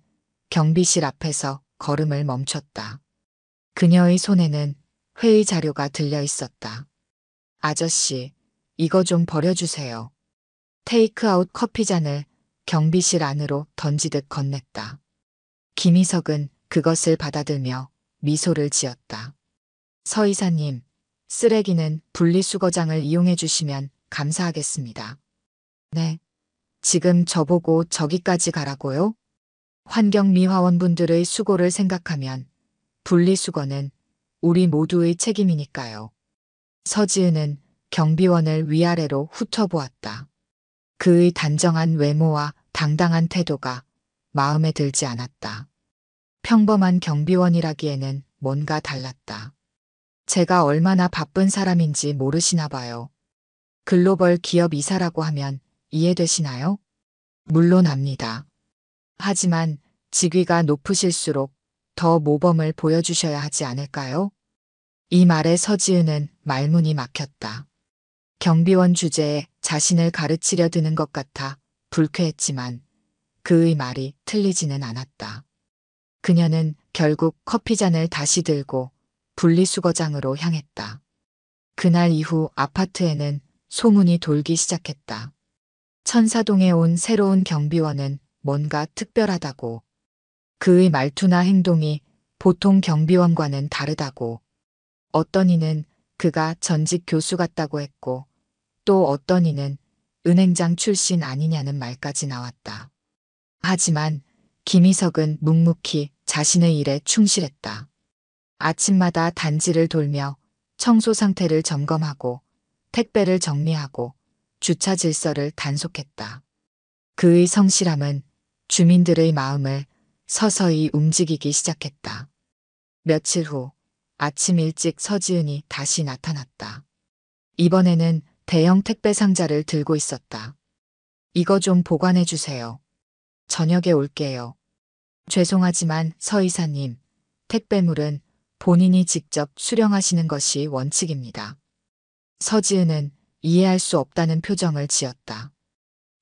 경비실 앞에서 걸음을 멈췄다. 그녀의 손에는 회의 자료가 들려 있었다. 아저씨, 이거 좀 버려주세요. 테이크아웃 커피잔을 경비실 안으로 던지듯 건넸다. 김희석은 그것을 받아들며 미소를 지었다. 서 이사님, 쓰레기는 분리수거장을 이용해 주시면 감사하겠습니다. 네. 지금 저보고 저기까지 가라고요? 환경미화원분들의 수고를 생각하면 분리수거는 우리 모두의 책임이니까요. 서지은은 경비원을 위아래로 훑어보았다. 그의 단정한 외모와 당당한 태도가 마음에 들지 않았다. 평범한 경비원이라기에는 뭔가 달랐다. 제가 얼마나 바쁜 사람인지 모르시나 봐요. 글로벌 기업 이사라고 하면 이해되시나요? 물론 압니다. 하지만 직위가 높으실수록 더 모범을 보여주셔야 하지 않을까요? 이 말에 서지은은 말문이 막혔다. 경비원 주제에 자신을 가르치려 드는 것 같아 불쾌했지만 그의 말이 틀리지는 않았다. 그녀는 결국 커피잔을 다시 들고 분리수거장으로 향했다. 그날 이후 아파트에는 소문이 돌기 시작했다. 천사동에 온 새로운 경비원은 뭔가 특별하다고. 그의 말투나 행동이 보통 경비원과는 다르다고. 어떤 이는 그가 전직 교수 같다고 했고 또 어떤 이는 은행장 출신 아니냐는 말까지 나왔다. 하지만 김희석은 묵묵히 자신의 일에 충실했다. 아침마다 단지를 돌며 청소 상태를 점검하고 택배를 정리하고 주차 질서를 단속했다. 그의 성실함은 주민들의 마음을 서서히 움직이기 시작했다. 며칠 후 아침 일찍 서지은이 다시 나타났다. 이번에는 대형 택배 상자를 들고 있었다. 이거 좀 보관해 주세요. 저녁에 올게요. 죄송하지만 서 이사님, 택배물은 본인이 직접 수령하시는 것이 원칙입니다. 서지은은 이해할 수 없다는 표정을 지었다.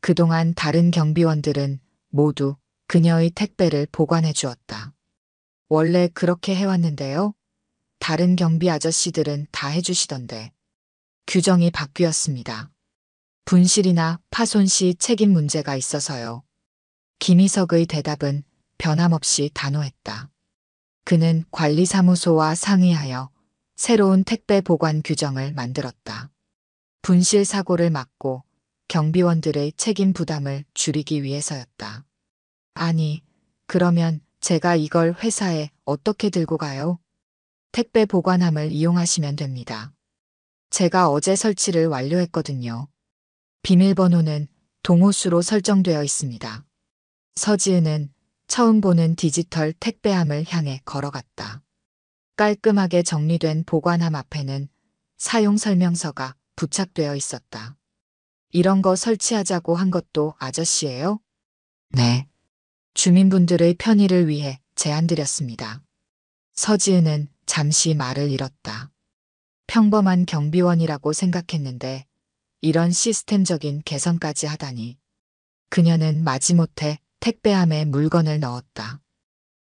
그동안 다른 경비원들은 모두 그녀의 택배를 보관해 주었다. 원래 그렇게 해왔는데요. 다른 경비 아저씨들은 다 해주시던데. 규정이 바뀌었습니다. 분실이나 파손 시 책임 문제가 있어서요. 김희석의 대답은 변함없이 단호했다. 그는 관리사무소와 상의하여 새로운 택배 보관 규정을 만들었다. 분실 사고를 막고 경비원들의 책임 부담을 줄이기 위해서였다. 아니, 그러면 제가 이걸 회사에 어떻게 들고 가요? 택배 보관함을 이용하시면 됩니다. 제가 어제 설치를 완료했거든요. 비밀번호는 동호수로 설정되어 있습니다. 서지은은 처음 보는 디지털 택배함을 향해 걸어갔다. 깔끔하게 정리된 보관함 앞에는 사용 설명서가 부착되어 있었다. 이런 거 설치하자고 한 것도 아저씨예요? 네. 주민분들의 편의를 위해 제안드렸습니다. 서지은은 잠시 말을 잃었다. 평범한 경비원이라고 생각했는데 이런 시스템적인 개선까지 하다니. 그녀는 마지못해 택배함에 물건을 넣었다.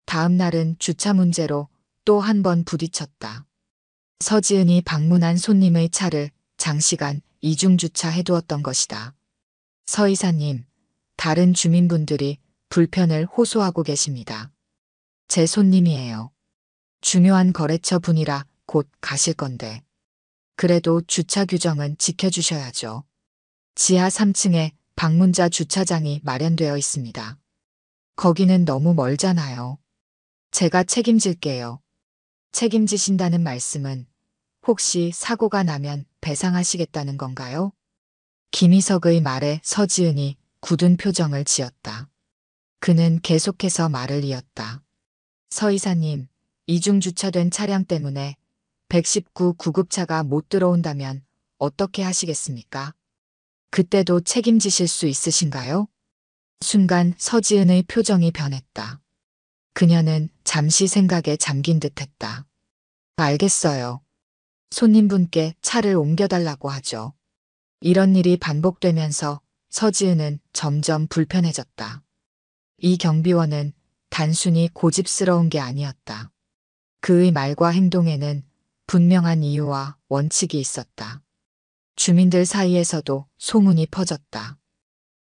다음 날은 주차 문제로 또 한 번 부딪혔다. 서지은이 방문한 손님의 차를 장시간 이중주차 해두었던 것이다. 서 이사님, 다른 주민분들이 불편을 호소하고 계십니다. 제 손님이에요. 중요한 거래처 분이라 곧 가실 건데. 그래도 주차 규정은 지켜주셔야죠. 지하 3층에 방문자 주차장이 마련되어 있습니다. 거기는 너무 멀잖아요. 제가 책임질게요. 책임지신다는 말씀은 혹시 사고가 나면 배상하시겠다는 건가요? 김희석의 말에 서지은이 굳은 표정을 지었다. 그는 계속해서 말을 이었다. 서 이사님, 이중 주차된 차량 때문에 119 구급차가 못 들어온다면 어떻게 하시겠습니까? 그때도 책임지실 수 있으신가요? 순간 서지은의 표정이 변했다. 그녀는 잠시 생각에 잠긴 듯했다. 알겠어요. 손님분께 차를 옮겨달라고 하죠. 이런 일이 반복되면서 서지은은 점점 불편해졌다. 이 경비원은 단순히 고집스러운 게 아니었다. 그의 말과 행동에는 분명한 이유와 원칙이 있었다. 주민들 사이에서도 소문이 퍼졌다.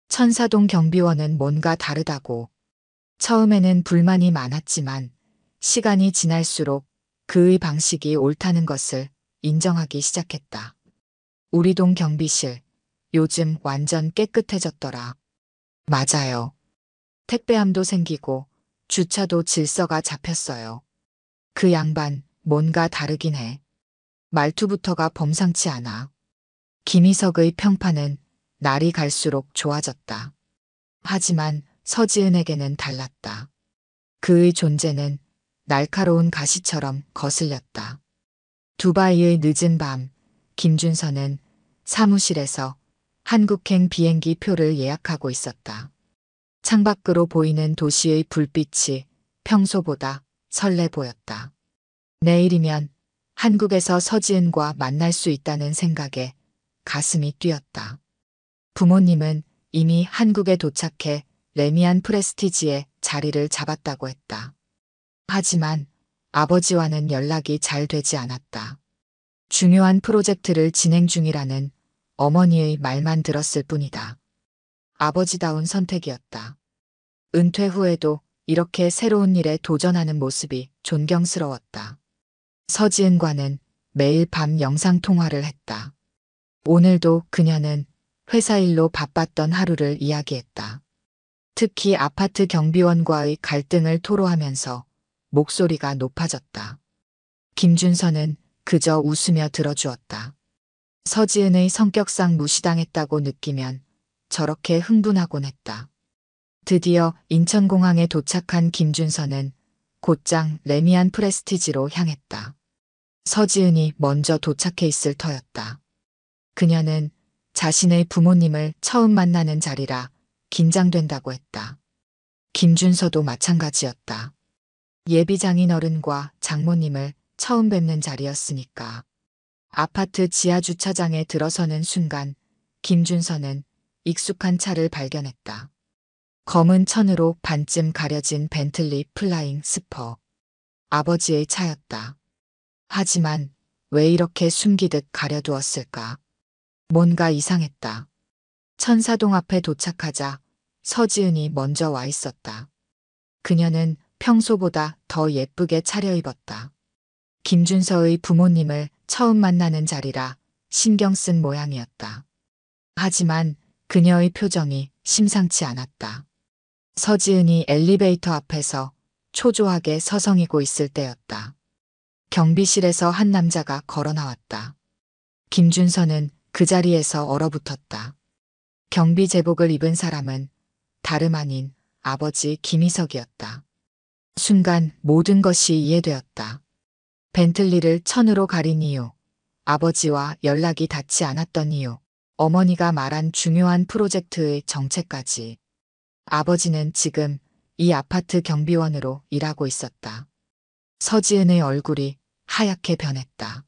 천사동 경비원은 뭔가 다르다고. 처음에는 불만이 많았지만 시간이 지날수록 그의 방식이 옳다는 것을 인정하기 시작했다. 우리 동 경비실, 요즘 완전 깨끗해졌더라. 맞아요. 택배함도 생기고 주차도 질서가 잡혔어요. 그 양반 뭔가 다르긴 해. 말투부터가 범상치 않아. 김희석의 평판은 날이 갈수록 좋아졌다. 하지만 서지은에게는 달랐다. 그의 존재는 날카로운 가시처럼 거슬렸다. 두바이의 늦은 밤, 김준서는 사무실에서 한국행 비행기 표를 예약하고 있었다. 창밖으로 보이는 도시의 불빛이 평소보다 설레 보였다. 내일이면 한국에서 서지은과 만날 수 있다는 생각에 가슴이 뛰었다. 부모님은 이미 한국에 도착해 레미안 프레스티지에 자리를 잡았다고 했다. 하지만 아버지와는 연락이 잘 되지 않았다. 중요한 프로젝트를 진행 중이라는 어머니의 말만 들었을 뿐이다. 아버지다운 선택이었다. 은퇴 후에도 이렇게 새로운 일에 도전하는 모습이 존경스러웠다. 서지은과는 매일 밤 영상통화를 했다. 오늘도 그녀는 회사 일로 바빴던 하루를 이야기했다. 특히 아파트 경비원과의 갈등을 토로하면서 목소리가 높아졌다. 김준서는 그저 웃으며 들어주었다. 서지은의 성격상 무시당했다고 느끼면 저렇게 흥분하곤 했다. 드디어 인천공항에 도착한 김준서는 곧장 레미안 프레스티지로 향했다. 서지은이 먼저 도착해 있을 터였다. 그녀는 자신의 부모님을 처음 만나는 자리라 긴장된다고 했다. 김준서도 마찬가지였다. 예비장인 어른과 장모님을 처음 뵙는 자리였으니까. 아파트 지하 주차장에 들어서는 순간 김준서는 익숙한 차를 발견했다. 검은 천으로 반쯤 가려진 벤틀리 플라잉 스퍼. 아버지의 차였다. 하지만 왜 이렇게 숨기듯 가려두었을까? 뭔가 이상했다. 천사동 앞에 도착하자 서지은이 먼저 와 있었다. 그녀는 평소보다 더 예쁘게 차려입었다. 김준서의 부모님을 처음 만나는 자리라 신경 쓴 모양이었다. 하지만 그녀의 표정이 심상치 않았다. 서지은이 엘리베이터 앞에서 초조하게 서성이고 있을 때였다. 경비실에서 한 남자가 걸어 나왔다. 김준서는 그 자리에서 얼어붙었다. 경비 제복을 입은 사람은 다름 아닌 아버지 김희석이었다. 순간 모든 것이 이해되었다. 벤틀리를 천으로 가린 이유, 아버지와 연락이 닿지 않았던 이유, 어머니가 말한 중요한 프로젝트의 정체까지. 아버지는 지금 이 아파트 경비원으로 일하고 있었다. 서지은의 얼굴이 하얗게 변했다.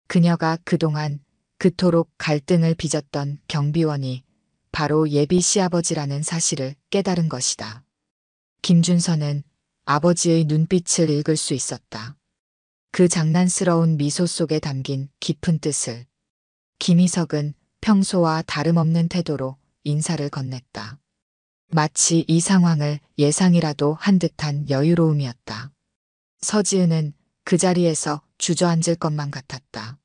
그녀가 그동안 그토록 갈등을 빚었던 경비원이 바로 예비 시아버지라는 사실을 깨달은 것이다. 김준서는 아버지의 눈빛을 읽을 수 있었다. 그 장난스러운 미소 속에 담긴 깊은 뜻을. 김희석은 평소와 다름없는 태도로 인사를 건넸다. 마치 이 상황을 예상이라도 한 듯한 여유로움이었다. 서지은은 그 자리에서 주저앉을 것만 같았다.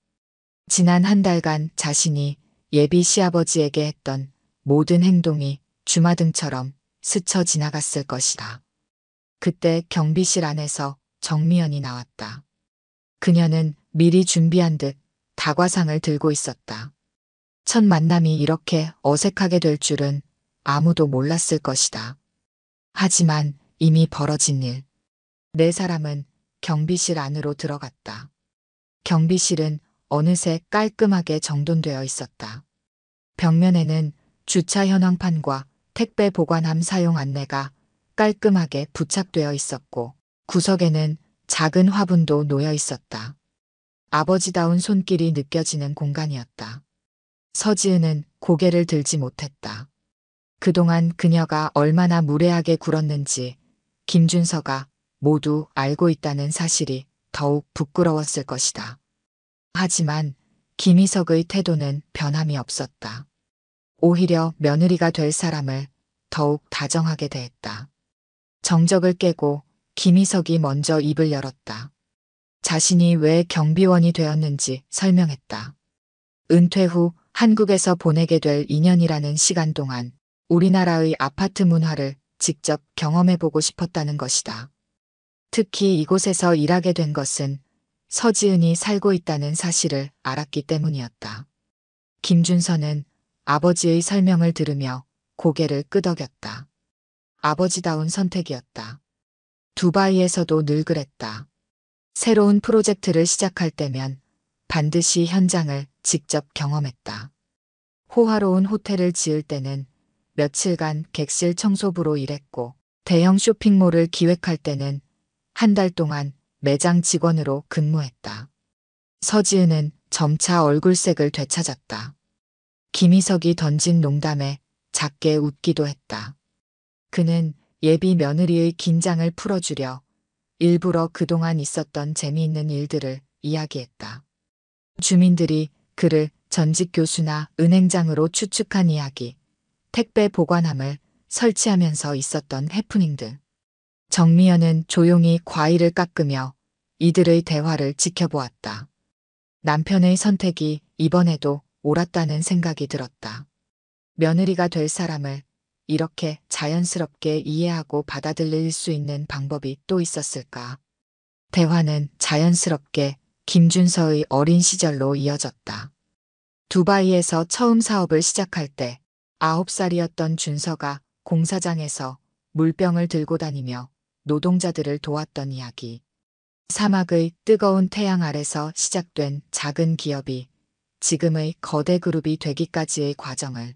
지난 한 달간 자신이 예비 시아버지에게 했던 모든 행동이 주마등처럼 스쳐 지나갔을 것이다. 그때 경비실 안에서 정미연이 나왔다. 그녀는 미리 준비한 듯 다과상을 들고 있었다. 첫 만남이 이렇게 어색하게 될 줄은 아무도 몰랐을 것이다. 하지만 이미 벌어진 일. 네 사람은 경비실 안으로 들어갔다. 경비실은 어느새 깔끔하게 정돈되어 있었다. 벽면에는 주차 현황판과 택배 보관함 사용 안내가 깔끔하게 부착되어 있었고 구석에는 작은 화분도 놓여 있었다. 아버지다운 손길이 느껴지는 공간이었다. 서지은은 고개를 들지 못했다. 그동안 그녀가 얼마나 무례하게 굴었는지 김준서가 모두 알고 있다는 사실이 더욱 부끄러웠을 것이다. 하지만 김희석의 태도는 변함이 없었다. 오히려 며느리가 될 사람을 더욱 다정하게 대했다. 정적을 깨고 김희석이 먼저 입을 열었다. 자신이 왜 경비원이 되었는지 설명했다. 은퇴 후 한국에서 보내게 될 2년이라는 시간 동안 우리나라의 아파트 문화를 직접 경험해보고 싶었다는 것이다. 특히 이곳에서 일하게 된 것은 서지은이 살고 있다는 사실을 알았기 때문이었다. 김준서는 아버지의 설명을 들으며 고개를 끄덕였다. 아버지다운 선택이었다. 두바이에서도 늘 그랬다. 새로운 프로젝트를 시작할 때면 반드시 현장을 직접 경험했다. 호화로운 호텔을 지을 때는 며칠간 객실 청소부로 일했고 대형 쇼핑몰을 기획할 때는 한 달 동안 매장 직원으로 근무했다. 서지은은 점차 얼굴색을 되찾았다. 김희석이 던진 농담에 작게 웃기도 했다. 그는 예비 며느리의 긴장을 풀어주려 일부러 그동안 있었던 재미있는 일들을 이야기했다. 주민들이 그를 전직 교수나 은행장으로 추측한 이야기, 택배 보관함을 설치하면서 있었던 해프닝들. 정미연은 조용히 과일을 깎으며 이들의 대화를 지켜보았다. 남편의 선택이 이번에도 옳았다는 생각이 들었다. 며느리가 될 사람을 이렇게 자연스럽게 이해하고 받아들일 수 있는 방법이 또 있었을까? 대화는 자연스럽게 김준서의 어린 시절로 이어졌다. 두바이에서 처음 사업을 시작할 때 9살이었던 준서가 공사장에서 물병을 들고 다니며 노동자들을 도왔던 이야기. 사막의 뜨거운 태양 아래서 시작된 작은 기업이 지금의 거대 그룹이 되기까지의 과정을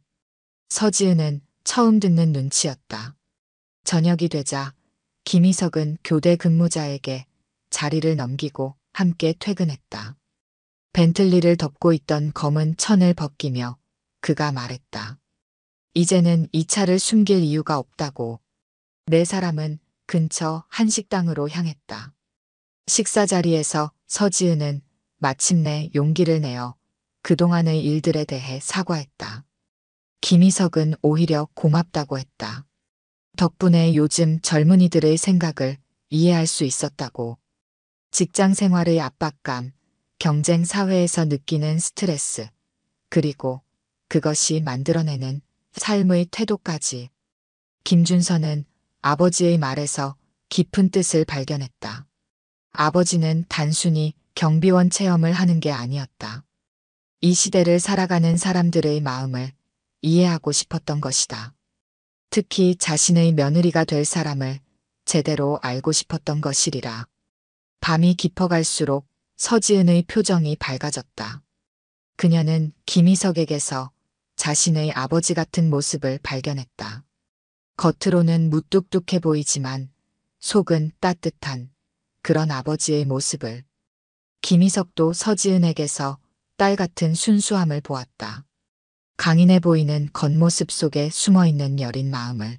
서지은은 처음 듣는 눈치였다. 저녁이 되자 김희석은 교대 근무자에게 자리를 넘기고 함께 퇴근했다. 벤틀리를 덮고 있던 검은 천을 벗기며 그가 말했다. 이제는 이 차를 숨길 이유가 없다고. 네 사람은 근처 한식당으로 향했다. 식사 자리에서 서지은은 마침내 용기를 내어 그동안의 일들에 대해 사과했다. 김희석은 오히려 고맙다고 했다. 덕분에 요즘 젊은이들의 생각을 이해할 수 있었다고. 직장 생활의 압박감, 경쟁 사회에서 느끼는 스트레스, 그리고 그것이 만들어내는 삶의 태도까지. 김준서는 아버지의 말에서 깊은 뜻을 발견했다. 아버지는 단순히 경비원 체험을 하는 게 아니었다. 이 시대를 살아가는 사람들의 마음을 이해하고 싶었던 것이다. 특히 자신의 며느리가 될 사람을 제대로 알고 싶었던 것이리라. 밤이 깊어갈수록 서지은의 표정이 밝아졌다. 그녀는 김희석에게서 자신의 아버지 같은 모습을 발견했다. 겉으로는 무뚝뚝해 보이지만 속은 따뜻한 그런 아버지의 모습을. 김희석도 서지은에게서 딸 같은 순수함을 보았다. 강인해 보이는 겉모습 속에 숨어있는 여린 마음을.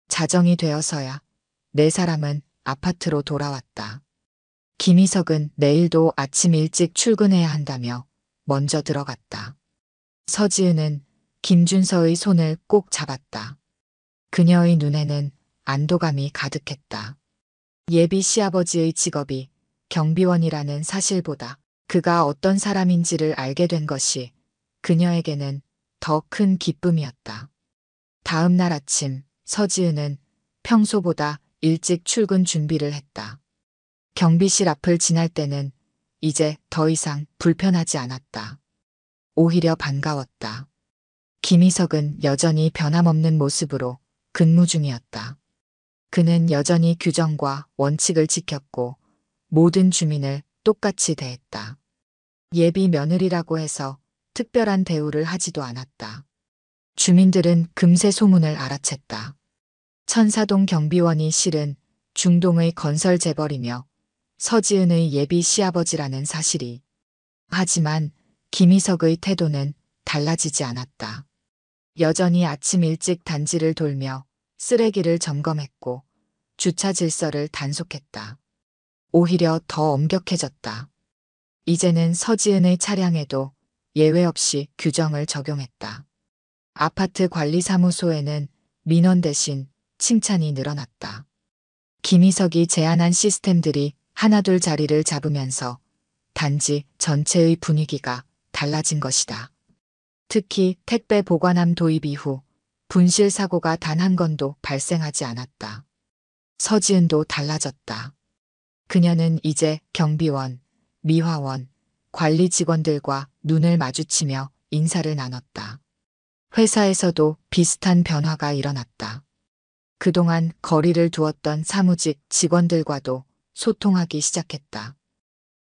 자정이 되어서야 네 사람은 아파트로 돌아왔다. 김희석은 내일도 아침 일찍 출근해야 한다며 먼저 들어갔다. 서지은은 김준서의 손을 꼭 잡았다. 그녀의 눈에는 안도감이 가득했다. 예비 시아버지의 직업이 경비원이라는 사실보다 그가 어떤 사람인지를 알게 된 것이 그녀에게는 더 큰 기쁨이었다. 다음 날 아침 서지은은 평소보다 일찍 출근 준비를 했다. 경비실 앞을 지날 때는 이제 더 이상 불편하지 않았다. 오히려 반가웠다. 김희석은 여전히 변함없는 모습으로 근무 중이었다. 그는 여전히 규정과 원칙을 지켰고 모든 주민을 똑같이 대했다. 예비 며느리라고 해서 특별한 대우를 하지도 않았다. 주민들은 금세 소문을 알아챘다. 천사동 경비원이 실은 중동의 건설 재벌이며 서지은의 예비 시아버지라는 사실이. 하지만 김희석의 태도는 달라지지 않았다. 여전히 아침 일찍 단지를 돌며 쓰레기를 점검했고 주차 질서를 단속했다. 오히려 더 엄격해졌다. 이제는 서지은의 차량에도 예외 없이 규정을 적용했다. 아파트 관리사무소에는 민원 대신 칭찬이 늘어났다. 김희석이 제안한 시스템들이 하나둘 자리를 잡으면서 단지 전체의 분위기가 달라진 것이다. 특히 택배 보관함 도입 이후 분실 사고가 단 한 건도 발생하지 않았다. 서지은도 달라졌다. 그녀는 이제 경비원, 미화원, 관리 직원들과 눈을 마주치며 인사를 나눴다. 회사에서도 비슷한 변화가 일어났다. 그동안 거리를 두었던 사무직 직원들과도 소통하기 시작했다.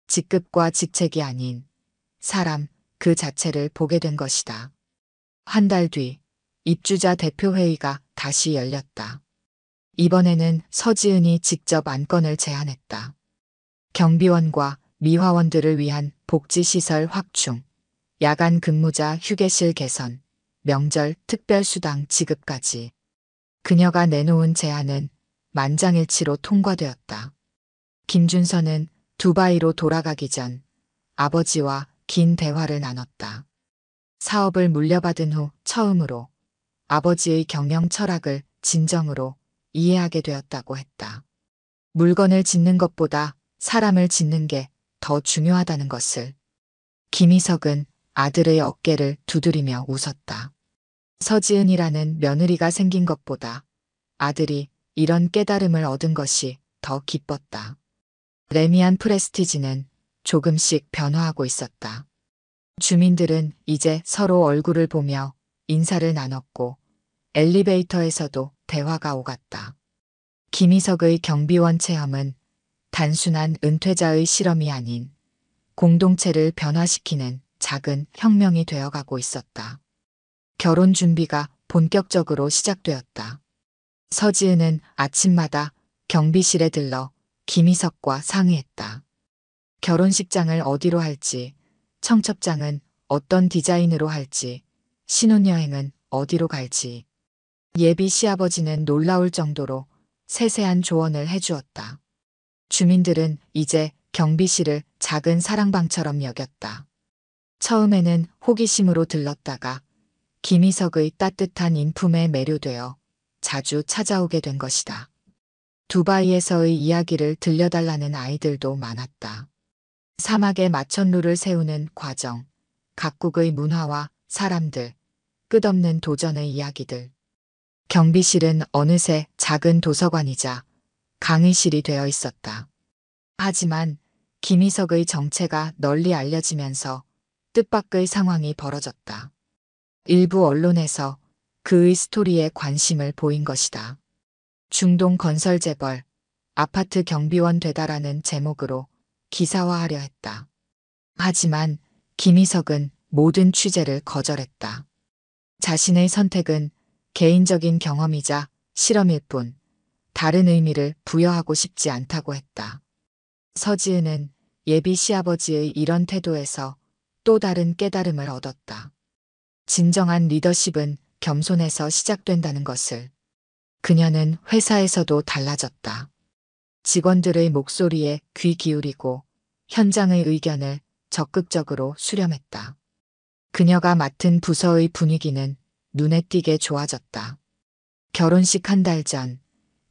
직급과 직책이 아닌 사람 그 자체를 보게 된 것이다. 한 달 뒤 입주자 대표회의가 다시 열렸다. 이번에는 서지은이 직접 안건을 제안했다. 경비원과 미화원들을 위한 복지시설 확충, 야간 근무자 휴게실 개선, 명절 특별수당 지급까지. 그녀가 내놓은 제안은 만장일치로 통과되었다. 김준서는 두바이로 돌아가기 전 아버지와 긴 대화를 나눴다. 사업을 물려받은 후 처음으로 아버지의 경영 철학을 진정으로 이해하게 되었다고 했다. 물건을 짓는 것보다 사람을 짓는 게 더 중요하다는 것을. 김희석은 아들의 어깨를 두드리며 웃었다. 서지은이라는 며느리가 생긴 것보다 아들이 이런 깨달음을 얻은 것이 더 기뻤다. 레미안 프레스티지는 조금씩 변화하고 있었다. 주민들은 이제 서로 얼굴을 보며 인사를 나눴고 엘리베이터에서도 대화가 오갔다. 김희석의 경비원 체험은 단순한 은퇴자의 실험이 아닌 공동체를 변화시키는 작은 혁명이 되어가고 있었다. 결혼 준비가 본격적으로 시작되었다. 서지은은 아침마다 경비실에 들러 김희석과 상의했다. 결혼식장을 어디로 할지, 청첩장은 어떤 디자인으로 할지, 신혼여행은 어디로 갈지. 예비 시아버지는 놀라울 정도로 세세한 조언을 해주었다. 주민들은 이제 경비실을 작은 사랑방처럼 여겼다. 처음에는 호기심으로 들렀다가 김희석의 따뜻한 인품에 매료되어 자주 찾아오게 된 것이다. 두바이에서의 이야기를 들려달라는 아이들도 많았다. 사막에 마천루를 세우는 과정, 각국의 문화와 사람들, 끝없는 도전의 이야기들. 경비실은 어느새 작은 도서관이자 강의실이 되어 있었다. 하지만 김희석의 정체가 널리 알려지면서 뜻밖의 상황이 벌어졌다. 일부 언론에서 그의 스토리에 관심을 보인 것이다. 중동 건설 재벌, 아파트 경비원 되다라는 제목으로 기사화하려 했다. 하지만 김희석은 모든 취재를 거절했다. 자신의 선택은 개인적인 경험이자 실험일 뿐 다른 의미를 부여하고 싶지 않다고 했다. 서지은은 예비 시아버지의 이런 태도에서 또 다른 깨달음을 얻었다. 진정한 리더십은 겸손에서 시작된다는 것을. 그녀는 회사에서도 달라졌다. 직원들의 목소리에 귀 기울이고 현장의 의견을 적극적으로 수렴했다. 그녀가 맡은 부서의 분위기는 눈에 띄게 좋아졌다. 결혼식 한 달 전,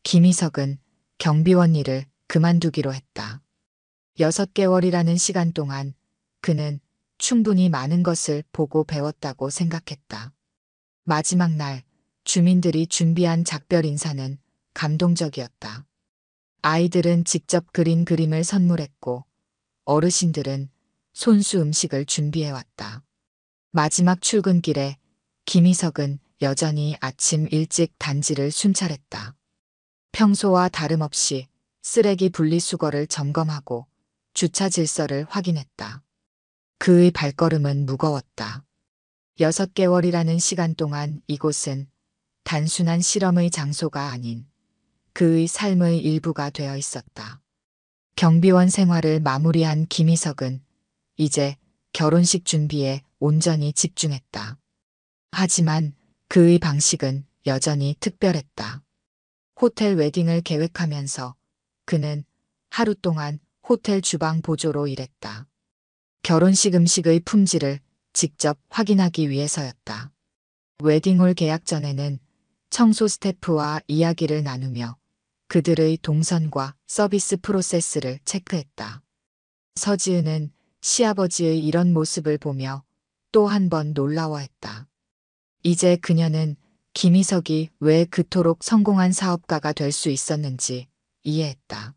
김희석은 경비원 일을 그만두기로 했다. 6개월이라는 시간 동안 그는 충분히 많은 것을 보고 배웠다고 생각했다. 마지막 날 주민들이 준비한 작별 인사는 감동적이었다. 아이들은 직접 그린 그림을 선물했고 어르신들은 손수 음식을 준비해왔다. 마지막 출근길에 김희석은 여전히 아침 일찍 단지를 순찰했다. 평소와 다름없이 쓰레기 분리수거를 점검하고 주차 질서를 확인했다. 그의 발걸음은 무거웠다. 6개월이라는 시간 동안 이곳은 단순한 실험의 장소가 아닌 그의 삶의 일부가 되어 있었다. 경비원 생활을 마무리한 김희석은 이제 결혼식 준비에 온전히 집중했다. 하지만 그의 방식은 여전히 특별했다. 호텔 웨딩을 계획하면서 그는 하루 동안 호텔 주방 보조로 일했다. 결혼식 음식의 품질을 직접 확인하기 위해서였다. 웨딩홀 계약 전에는 청소 스태프와 이야기를 나누며 그들의 동선과 서비스 프로세스를 체크했다. 서지은은 시아버지의 이런 모습을 보며 또 한 번 놀라워했다. 이제 그녀는 김희석이 왜 그토록 성공한 사업가가 될 수 있었는지 이해했다.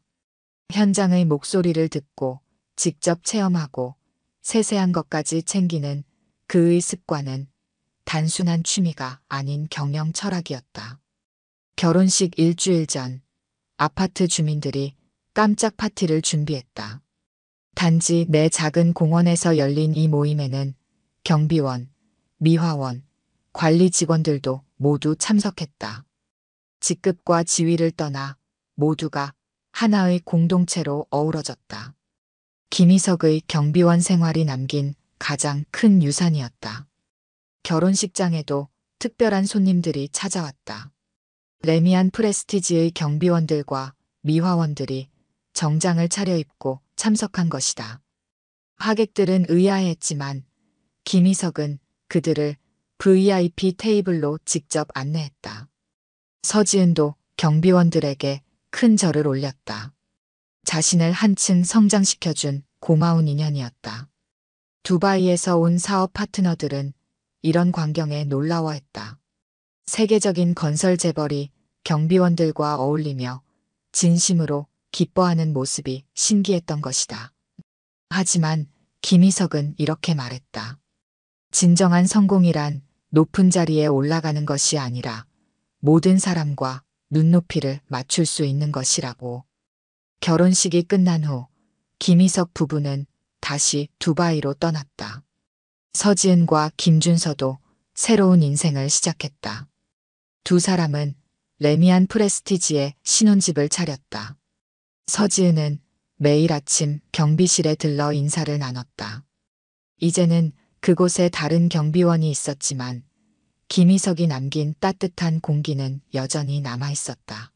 현장의 목소리를 듣고 직접 체험하고 세세한 것까지 챙기는 그의 습관은 단순한 취미가 아닌 경영 철학이었다. 결혼식 일주일 전 아파트 주민들이 깜짝 파티를 준비했다. 단지 내 작은 공원에서 열린 이 모임에는 경비원, 미화원, 관리 직원들도 모두 참석했다. 직급과 지위를 떠나 모두가 하나의 공동체로 어우러졌다. 김희석의 경비원 생활이 남긴 가장 큰 유산이었다. 결혼식장에도 특별한 손님들이 찾아왔다. 레미안 프레스티지의 경비원들과 미화원들이 정장을 차려입고 참석한 것이다. 하객들은 의아해했지만 김희석은 그들을 VIP 테이블로 직접 안내했다. 서지은도 경비원들에게 큰 절을 올렸다. 자신을 한층 성장시켜준 고마운 인연이었다. 두바이에서 온 사업 파트너들은 이런 광경에 놀라워했다. 세계적인 건설 재벌이 경비원들과 어울리며 진심으로 기뻐하는 모습이 신기했던 것이다. 하지만 김희석은 이렇게 말했다. 진정한 성공이란 높은 자리에 올라가는 것이 아니라 모든 사람과 눈높이를 맞출 수 있는 것이라고. 결혼식이 끝난 후 김희석 부부는 다시 두바이로 떠났다. 서지은과 김준서도 새로운 인생을 시작했다. 두 사람은 레미안 프레스티지에 신혼집을 차렸다. 서지은은 매일 아침 경비실에 들러 인사를 나눴다. 이제는 그곳에 다른 경비원이 있었지만 김희석이 남긴 따뜻한 공기는 여전히 남아 있었다.